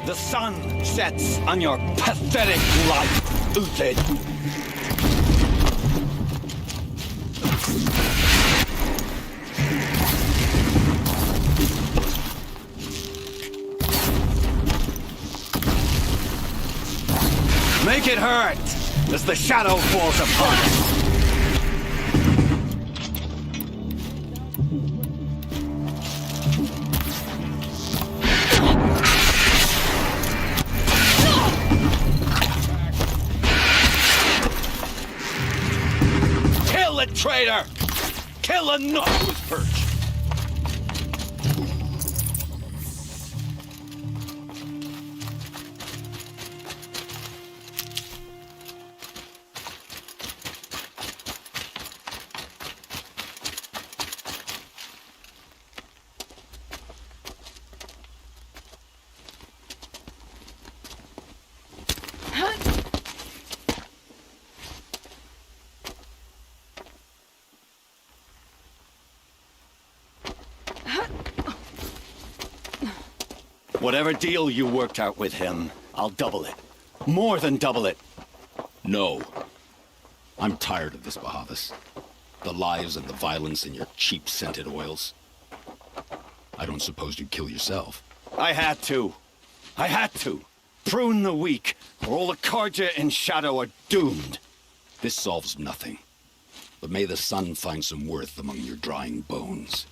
The sun sets on your pathetic life, Uthid. Make it hurt as the shadow falls upon it. Kill the traitor! Kill a nose perch! Whatever deal you worked out with him, I'll double it. More than double it. No. I'm tired of this, Bahavas. The lies and the violence in your cheap scented oils. I don't suppose you'd kill yourself. I had to. I had to. Prune the weak, or all the Karja in Shadow are doomed. This solves nothing. But may the sun find some worth among your drying bones.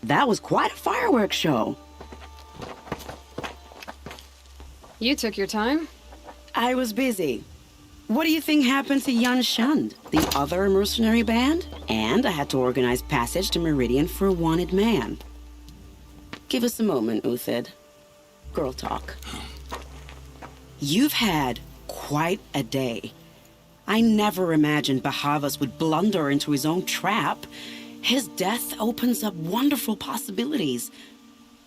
That was quite a fireworks show. You took your time? I was busy. What do you think happened to Yan Shund, the other mercenary band? And I had to organize passage to Meridian for a wanted man. Give us a moment, Uthid. Girl talk. You've had quite a day. I never imagined Bahavas would blunder into his own trap. His death opens up wonderful possibilities.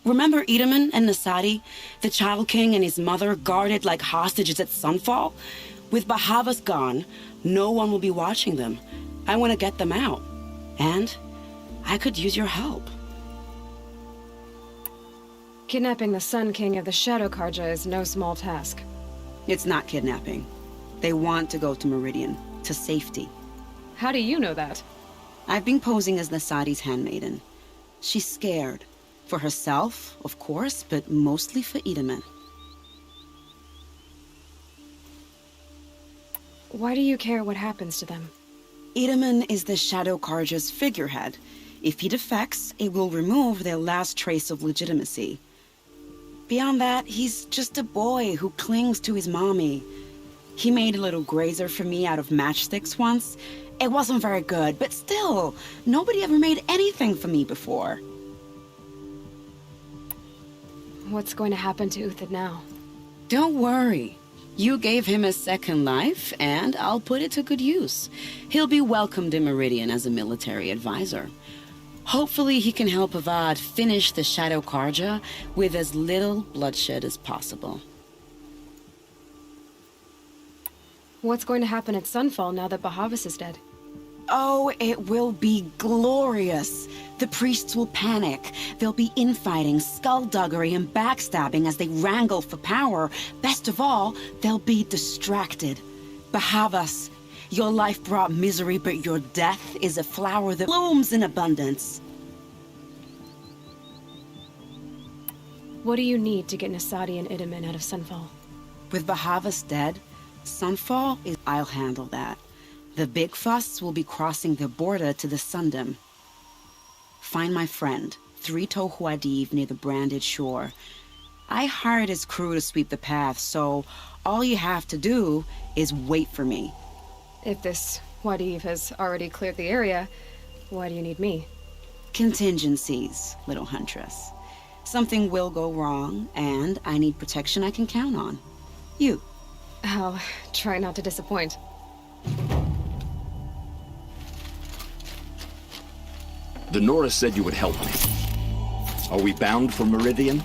Remember Edaman and Nasadi, the Child King and his mother guarded like hostages at sunfall? With Bahavas gone, no one will be watching them. I want to get them out. And I could use your help. Kidnapping the Sun King of the Shadow Karja is no small task. It's not kidnapping. They want to go to Meridian, to safety. How do you know that? I've been posing as Nasadi's handmaiden. She's scared. For herself, of course, but mostly for Edaman. Why do you care what happens to them? Edaman is the Shadow Karja's figurehead. If he defects, it will remove their last trace of legitimacy. Beyond that, he's just a boy who clings to his mommy. He made a little grazer for me out of matchsticks once. It wasn't very good, but still, nobody ever made anything for me before. What's going to happen to Uthid now? Don't worry. You gave him a second life, and I'll put it to good use. He'll be welcomed in Meridian as a military advisor. Hopefully he can help Avad finish the Shadow Karja with as little bloodshed as possible. What's going to happen at Sunfall now that Bahavas is dead? Oh, it will be glorious. The priests will panic. There'll be infighting, skullduggery, and backstabbing as they wrangle for power. Best of all, they'll be distracted. Bahavas, your life brought misery, but your death is a flower that blooms in abundance. What do you need to get Nasadi and Idaman out of Sunfall? With Bahavas dead, Sunfall is... I'll handle that. The Big Fuss will be crossing the border to the Sundom. Find my friend, Three-Toe Huadiv, near the Branded Shore. I hired his crew to sweep the path, so all you have to do is wait for me. If this Huadiv has already cleared the area, why do you need me? Contingencies, little huntress. Something will go wrong, and I need protection I can count on. You. I'll try not to disappoint. The Nora said you would help me. Are we bound for Meridian?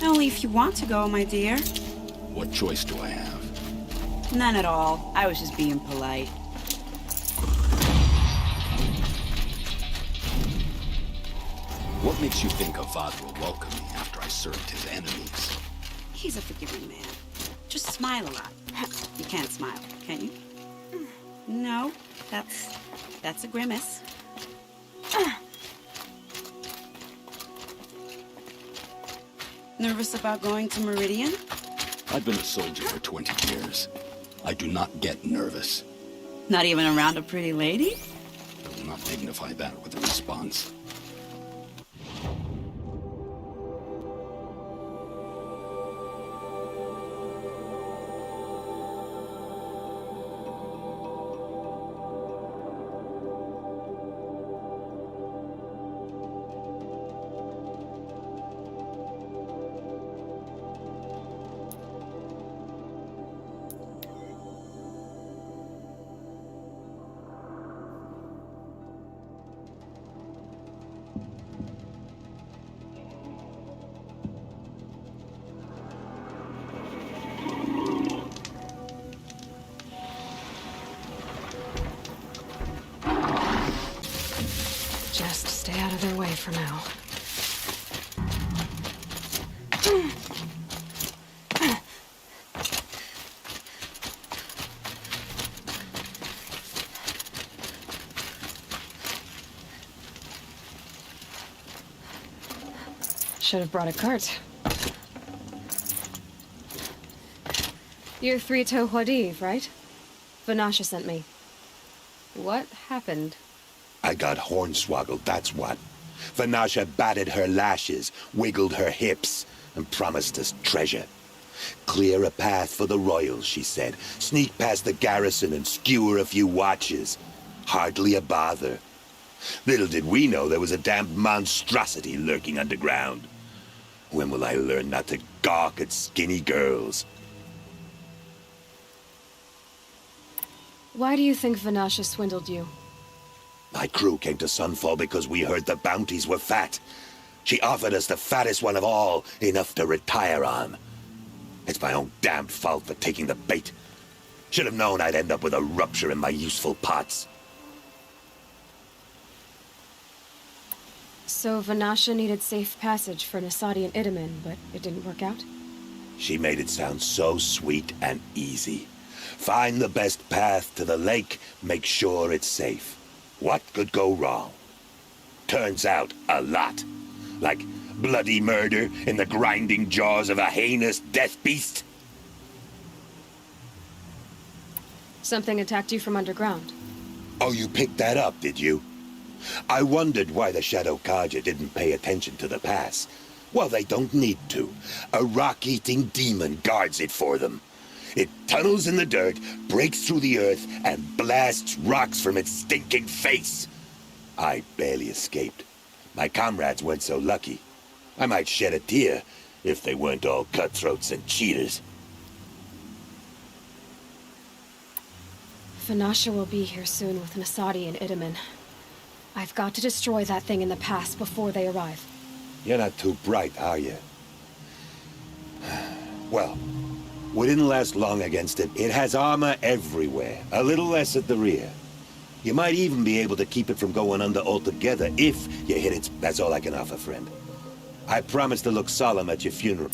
Only if you want to go, my dear. What choice do I have? None at all. I was just being polite. What makes you think Avad will welcome me after I served his enemies? He's a forgiving man. Just smile a lot. You can't smile, can you? No, that's a grimace. Nervous about going to Meridian? I've been a soldier for 20 years. I do not get nervous. Not even around a pretty lady? I will not dignify that with a response. Just stay out of their way for now. Should have brought a cart. You're Three-Toe Huadiv, right? Vanasha sent me. What happened? I got hornswoggled, that's what. Vanasha batted her lashes, wiggled her hips, and promised us treasure. Clear a path for the royals, she said. Sneak past the garrison and skewer a few watches. Hardly a bother. Little did we know there was a damned monstrosity lurking underground. When will I learn not to gawk at skinny girls? Why do you think Vanasha swindled you? My crew came to Sunfall because we heard the bounties were fat. She offered us the fattest one of all, enough to retire on. It's my own damned fault for taking the bait. Should have known I'd end up with a rupture in my useful pots. So Vanasha needed safe passage for Nasadi and Idaman, but it didn't work out? She made it sound so sweet and easy. Find the best path to the lake, make sure it's safe. What could go wrong? Turns out, a lot. Like bloody murder in the grinding jaws of a heinous death beast. Something attacked you from underground. Oh, you picked that up, did you? I wondered why the Shadow Kaja didn't pay attention to the pass. Well, they don't need to. A rock-eating demon guards it for them. It tunnels in the dirt, breaks through the earth, and blasts rocks from its stinking face. I barely escaped. My comrades weren't so lucky. I might shed a tear if they weren't all cutthroats and cheaters. Vanasha will be here soon with Nasadi and Idaman. I've got to destroy that thing in the pass before they arrive. You're not too bright, are you? Well, we didn't last long against it. It has armor everywhere, a little less at the rear. You might even be able to keep it from going under altogether if you hit it. That's all I can offer, friend. I promise to look solemn at your funeral.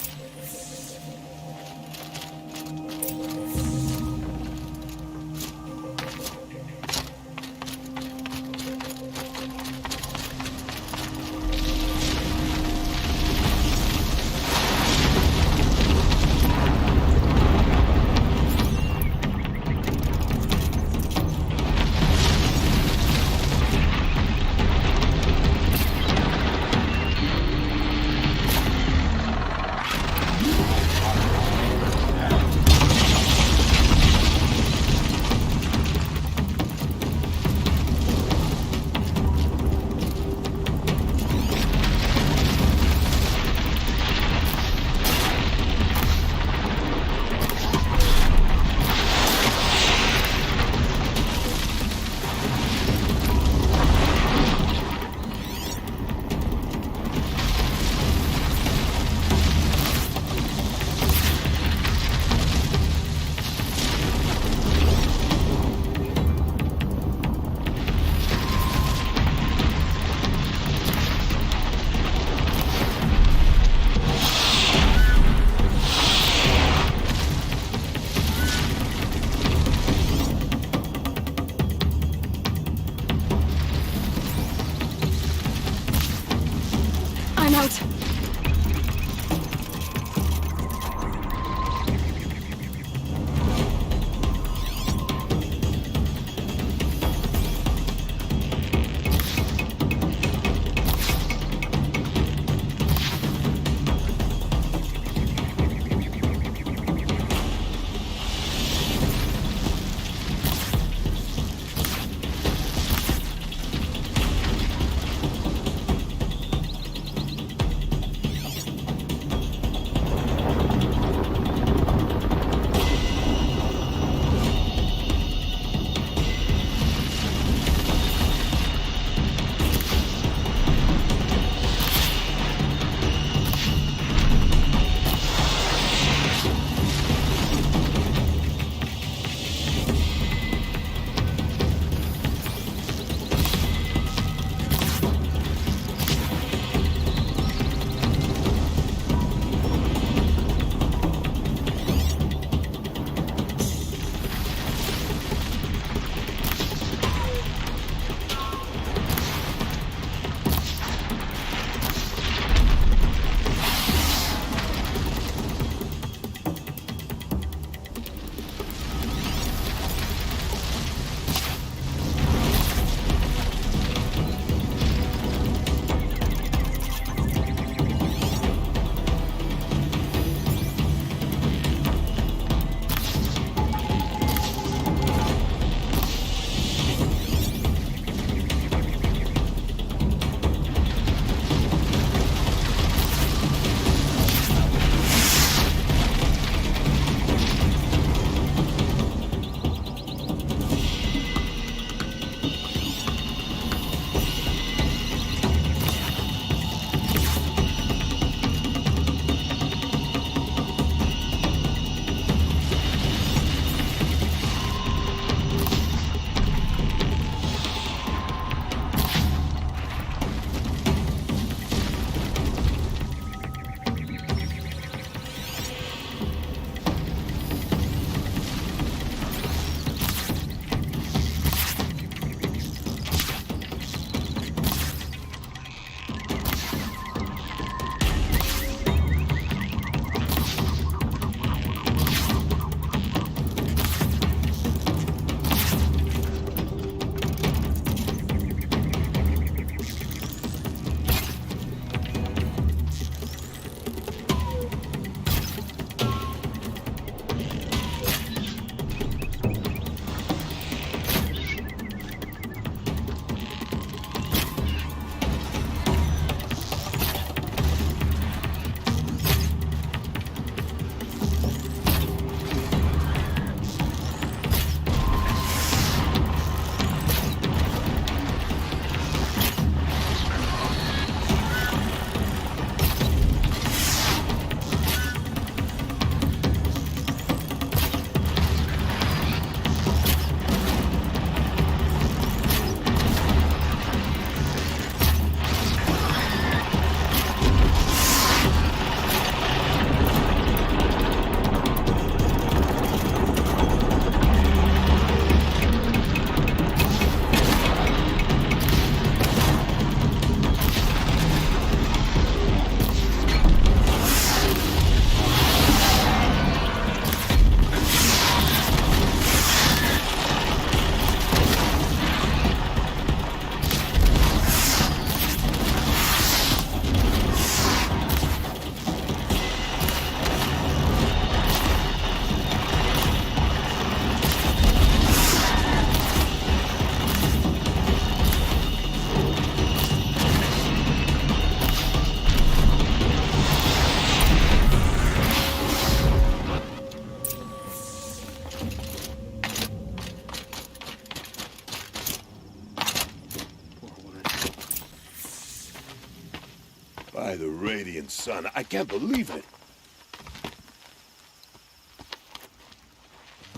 By the radiant sun, I can't believe it.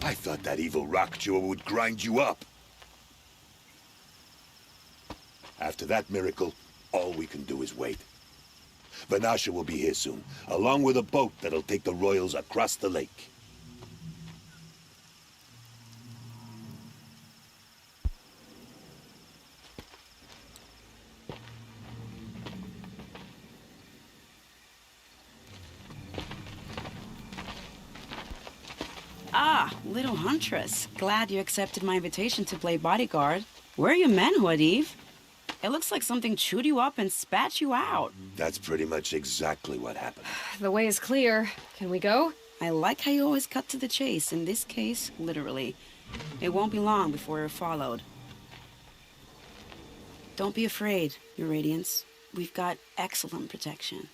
I thought that evil rock chewer would grind you up. After that miracle, all we can do is wait. Vanasha will be here soon, along with a boat that'll take the royals across the lake. Ah, little huntress. Glad you accepted my invitation to play bodyguard. Where are your men, Huadiv? It looks like something chewed you up and spat you out. That's pretty much exactly what happened. The way is clear. Can we go? I like how you always cut to the chase. In this case, literally. It won't be long before you're followed. Don't be afraid, Your Radiance. We've got excellent protection.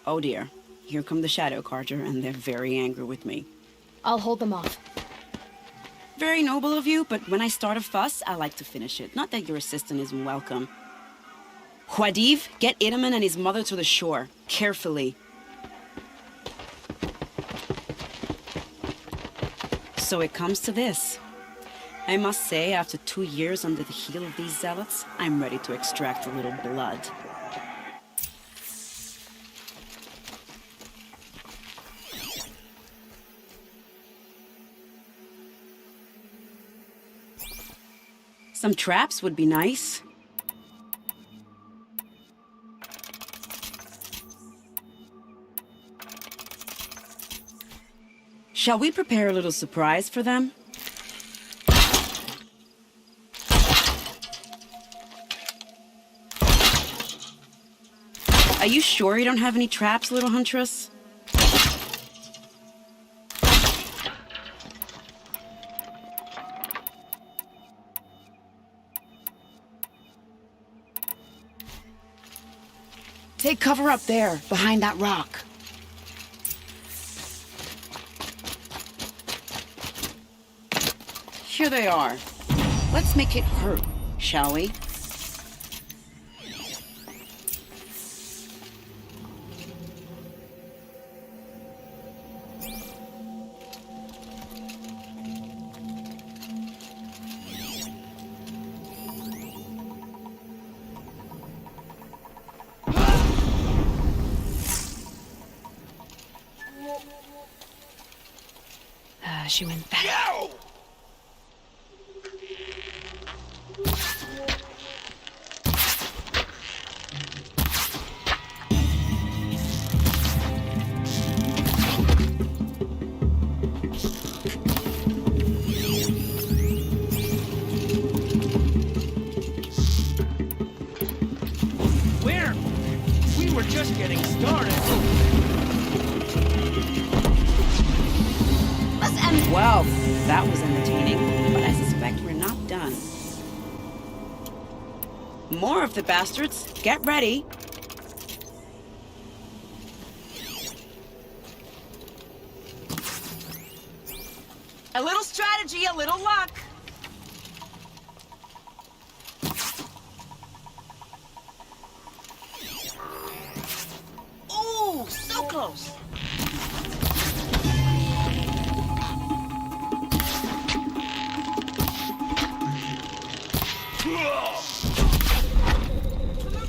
Oh dear, here come the Shadow Carter, and they're very angry with me. I'll hold them off. Very noble of you, but when I start a fuss, I like to finish it. Not that your assistant isn't welcome. Huadiv, get Idaman and his mother to the shore. Carefully. So it comes to this. I must say, after 2 years under the heel of these zealots, I'm ready to extract a little blood. Some traps would be nice. Shall we prepare a little surprise for them? Are you sure you don't have any traps, little huntress? Take cover up there, behind that rock. Here they are. Let's make it hurt, shall we? She went back. Yo! Where? We were just getting started. Well, that was entertaining, but I suspect we're not done. More of the bastards. Get ready. A little strategy, a little luck. Ooh, so close.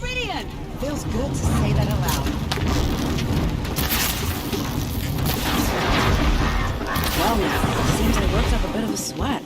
Meridian! Feels good to say that aloud. Well now, seems I worked up a bit of a sweat.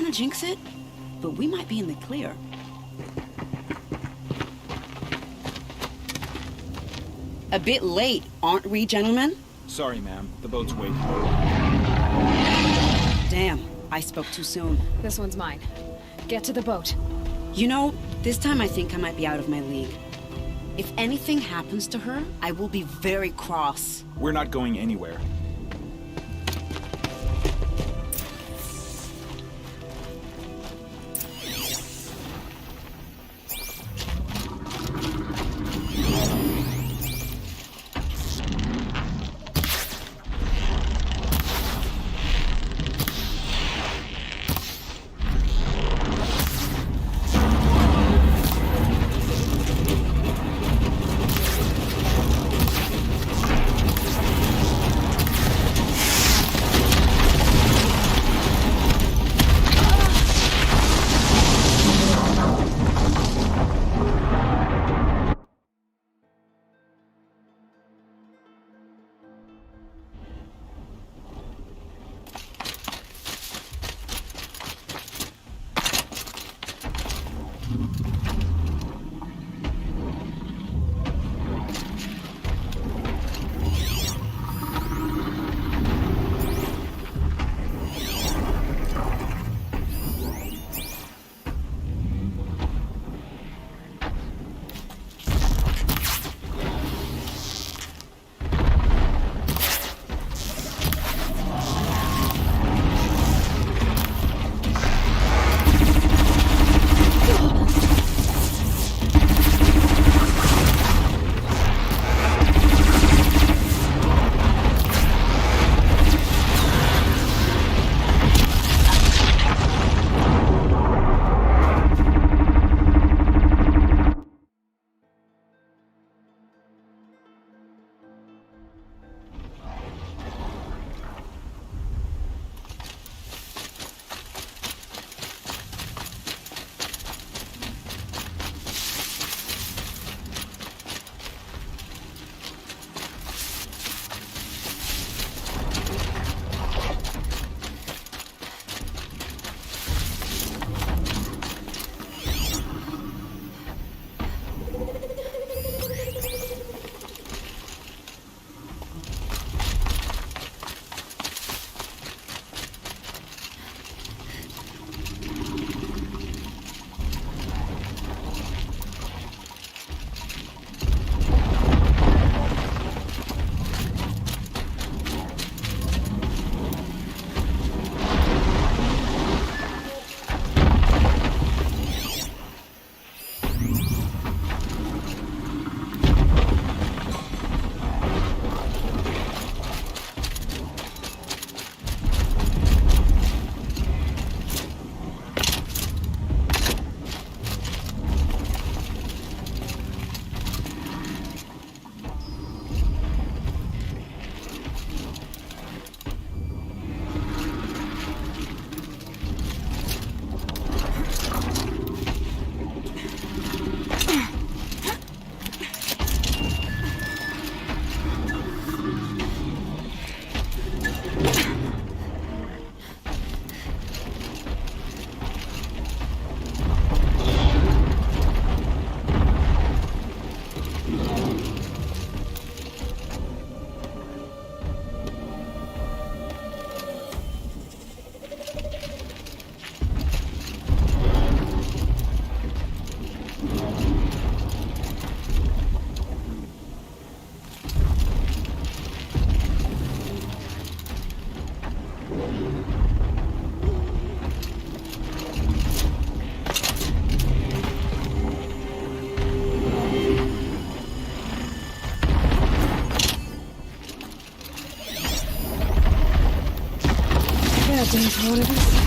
want to jinx it, but we might be in the clear. A bit late, aren't we, gentlemen? Sorry, ma'am. The boat's waiting. Damn, I spoke too soon. This one's mine. Get to the boat. You know, this time I think I might be out of my league. If anything happens to her, I will be very cross. We're not going anywhere. One of us.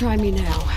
Try me now.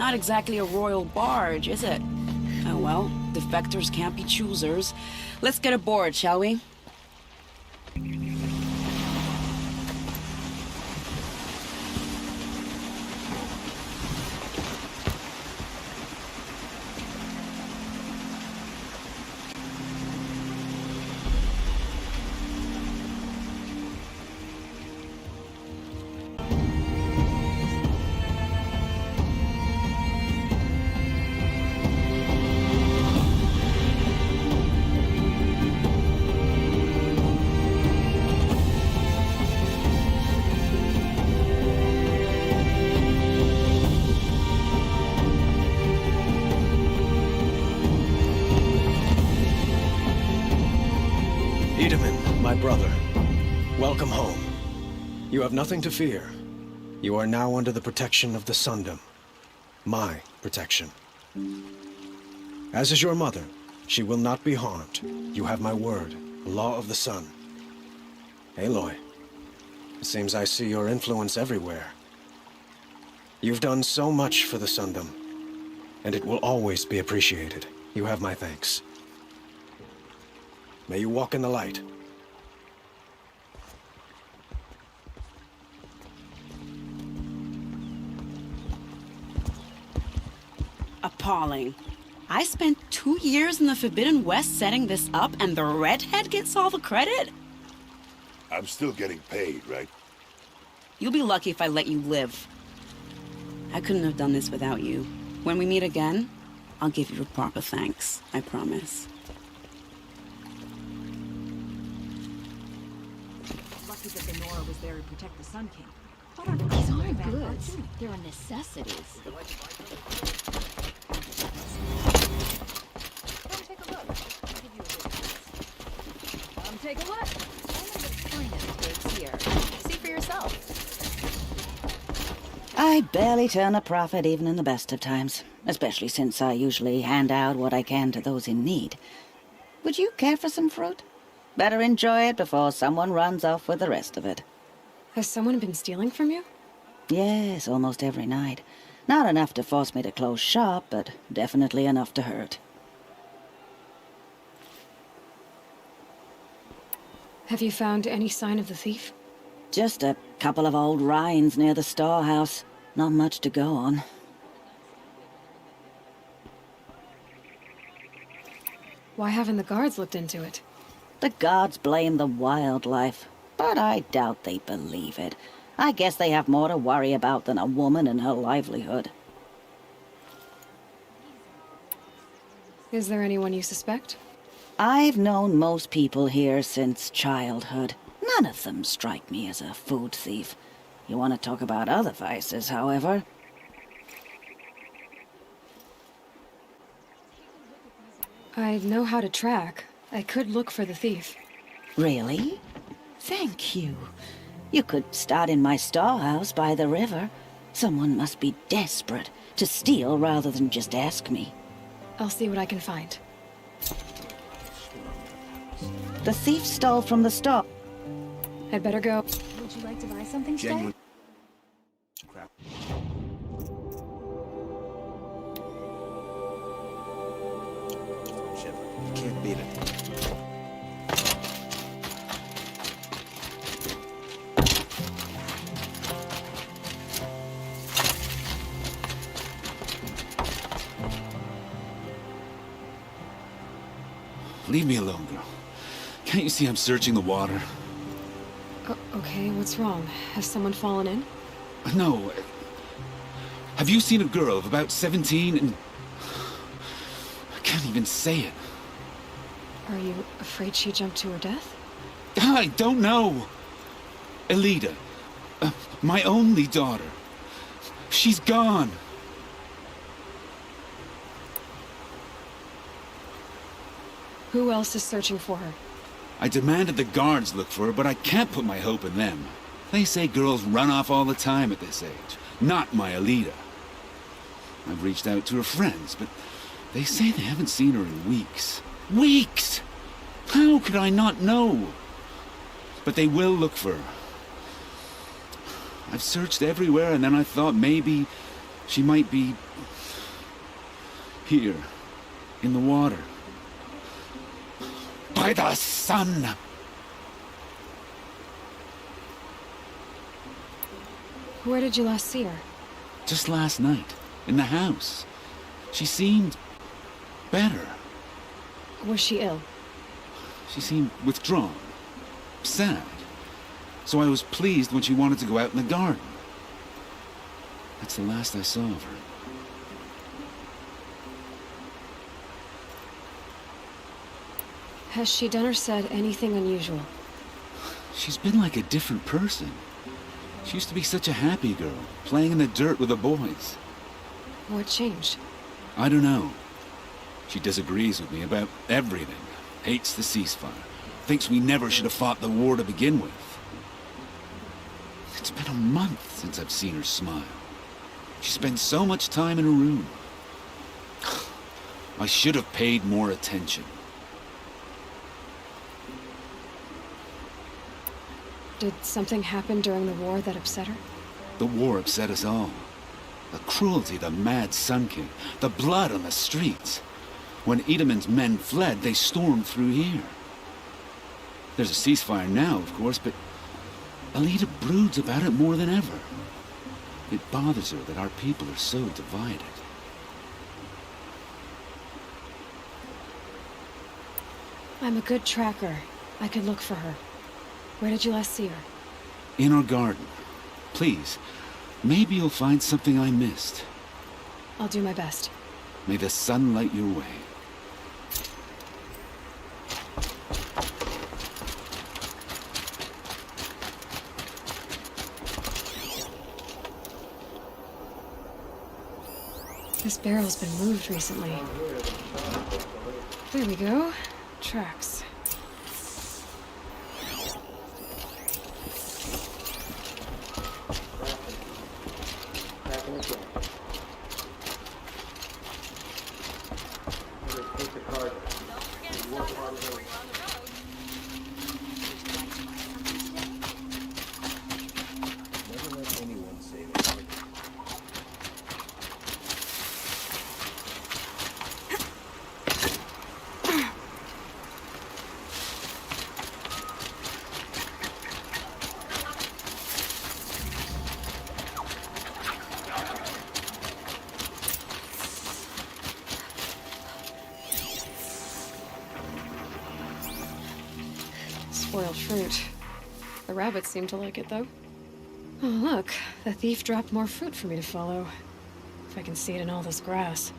not exactly a royal barge, is it? Oh well, defectors can't be choosers. Let's get aboard, shall we? My brother, welcome home. You have nothing to fear. You are now under the protection of the Sundom. My protection. As is your mother, she will not be harmed. You have my word, the law of the sun. Aloy, it seems I see your influence everywhere. You've done so much for the Sundom, and it will always be appreciated. You have my thanks. May you walk in the light. Appalling. I spent 2 years in the Forbidden West setting this up, and the redhead gets all the credit? I'm still getting paid, right? You'll be lucky if I let you live. I couldn't have done this without you. When we meet again, I'll give you a proper thanks. I promise. Lucky that the Nora was there to protect the Sun King. These aren't goods. They're necessities. Take a look. One of the finest goods here. See for yourself. I barely turn a profit even in the best of times, especially since I usually hand out what I can to those in need. Would you care for some fruit? Better enjoy it before someone runs off with the rest of it. Has someone been stealing from you? Yes, almost every night. Not enough to force me to close shop, but definitely enough to hurt. Have you found any sign of the thief? Just a couple of old rinds near the storehouse. Not much to go on. Why haven't the guards looked into it? The guards blame the wildlife, but I doubt they believe it. I guess they have more to worry about than a woman and her livelihood. Is there anyone you suspect? I've known most people here since childhood. None of them strike me as a food thief. You want to talk about other vices, however? I know how to track. I could look for the thief. Really? Thank you. You could start in my storehouse by the river. Someone must be desperate to steal rather than just ask me. I'll see what I can find. The thief stole from the store. I'd better go. Would you like to buy something today? Crap. Shit, can't beat it. Leave me alone, girl. Can't you see I'm searching the water? Okay, what's wrong? Has someone fallen in? No. Have you seen a girl of about 17 and... I can't even say it. Are you afraid she jumped to her death? I don't know. Elida. My only daughter. She's gone. Who else is searching for her? I demanded the guards look for her, but I can't put my hope in them. They say girls run off all the time at this age. Not my Elida. I've reached out to her friends, but they say they haven't seen her in weeks. Weeks! How could I not know? But they will look for her. I've searched everywhere, and then I thought maybe she might be Here, in the water. By the sun! Where did you last see her? Just last night, in the house. She seemed better. Was she ill? She seemed withdrawn, sad. So I was pleased when she wanted to go out in the garden. That's the last I saw of her. Has she done or said anything unusual? She's been like a different person. She used to be such a happy girl, playing in the dirt with the boys. What changed? I don't know. She disagrees with me about everything. Hates the ceasefire. Thinks we never should have fought the war to begin with. It's been a month since I've seen her smile. She spends so much time in her room. I should have paid more attention. Did something happen during the war that upset her? The war upset us all. The cruelty of the mad Sun King. The blood on the streets. When Itaman's men fled, they stormed through here. There's a ceasefire now, of course, but Alita broods about it more than ever. It bothers her that our people are so divided. I'm a good tracker. I could look for her. Where did you last see her? In our garden. Please, maybe you'll find something I missed. I'll do my best. May the sun light your way. This barrel's been moved recently. There we go. Tracks. Spoiled fruit. The rabbits seem to like it, though. Oh, look. The thief dropped more fruit for me to follow. If I can see it in all this grass.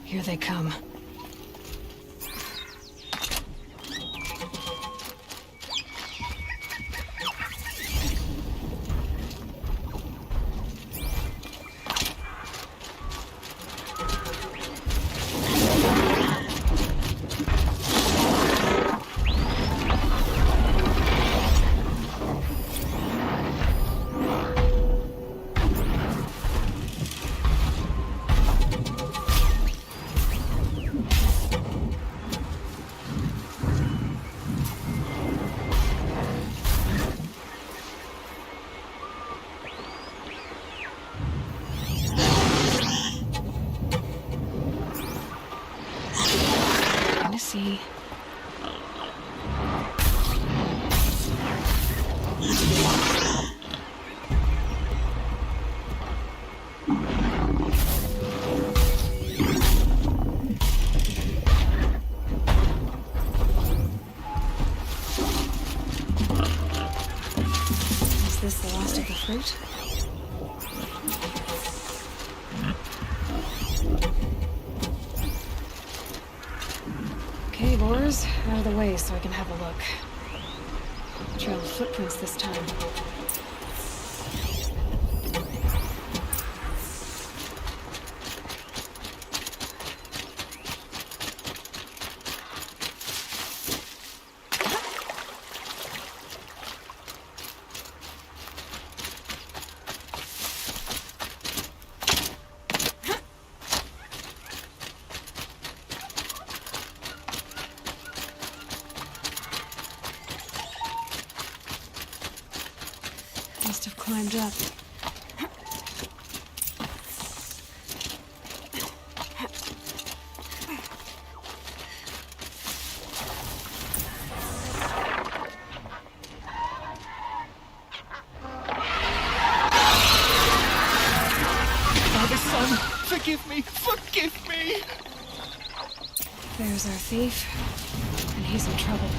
Here they come. See. Okay, Boris, out of the way so I can have a look. Trail of footprints this time. Must have climbed up. Father, son, forgive me! Forgive me! There's our thief, and he's in trouble.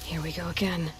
Here we go again.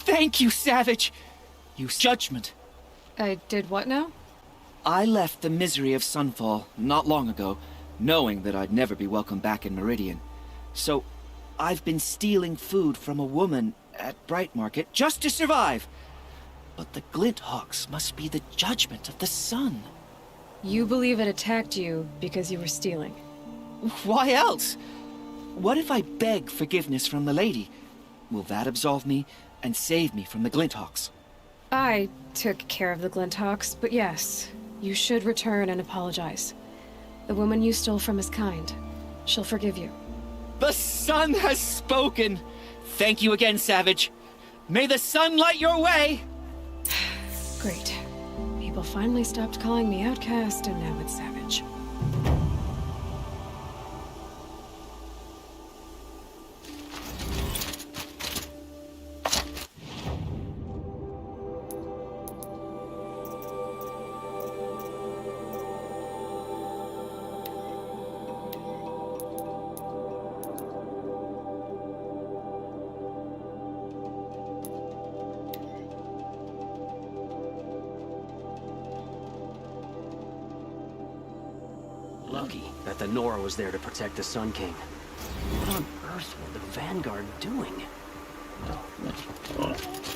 Thank you, Savage! Use judgment. I did what now? I left the misery of Sunfall not long ago, knowing that I'd never be welcome back in Meridian. So, I've been stealing food from a woman at Bright Market just to survive. But the Glinthawks must be the judgment of the sun. You believe it attacked you because you were stealing? Why else? What if I beg forgiveness from the lady? Will that absolve me and save me from the Glinthawks? I took care of the Glinthawks, but yes, you should return and apologize. The woman you stole from is kind. She'll forgive you. The sun has spoken! Thank you again, Savage. May the sun light your way! Great. People finally stopped calling me outcast, and now it's Savage. Lucky that the Nora was there to protect the Sun King. What on earth were the Vanguard doing?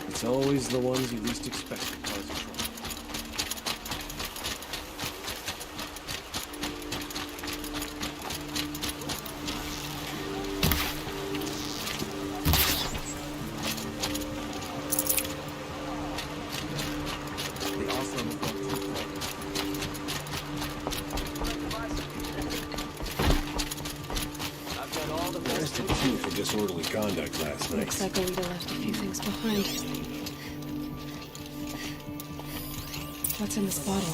It's always the ones you least expect that cause trouble. Arrested two for disorderly conduct last night. Looks like Alita left a few things behind. What's in this bottle?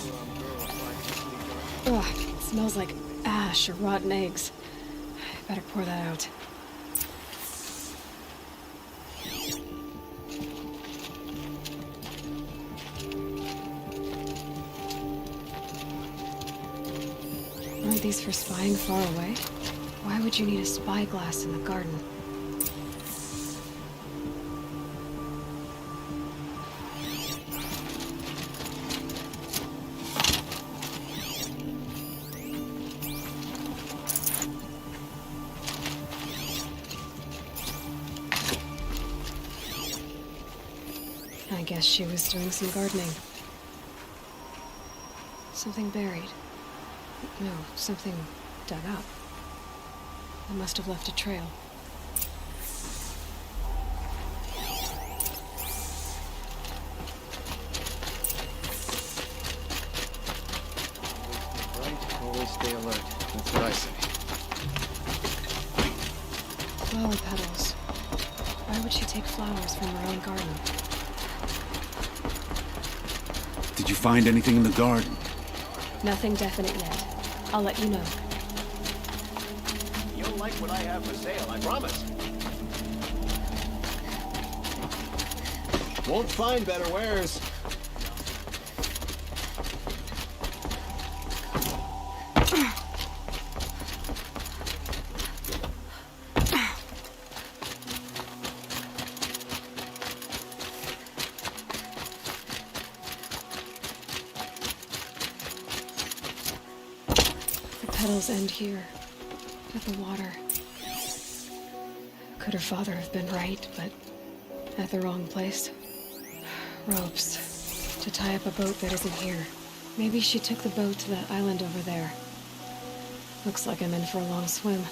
Ugh, it smells like ash or rotten eggs. I better pour that out. Aren't these for spying far away? Why would you need a spyglass in the garden? I guess she was doing some gardening. Something buried. No, something dug up. I must have left a trail. Right, always stay alert. That's what I say. Flower petals. Why would she take flowers from her own garden? Did you find anything in the garden? Nothing definite yet. I'll let you know. You'll like what I have for sale, I promise. Won't find better wares. The petals end here, at the water. Could her father have been right, but at the wrong place? Ropes, to tie up a boat that isn't here. Maybe she took the boat to that island over there. Looks like I'm in for a long swim.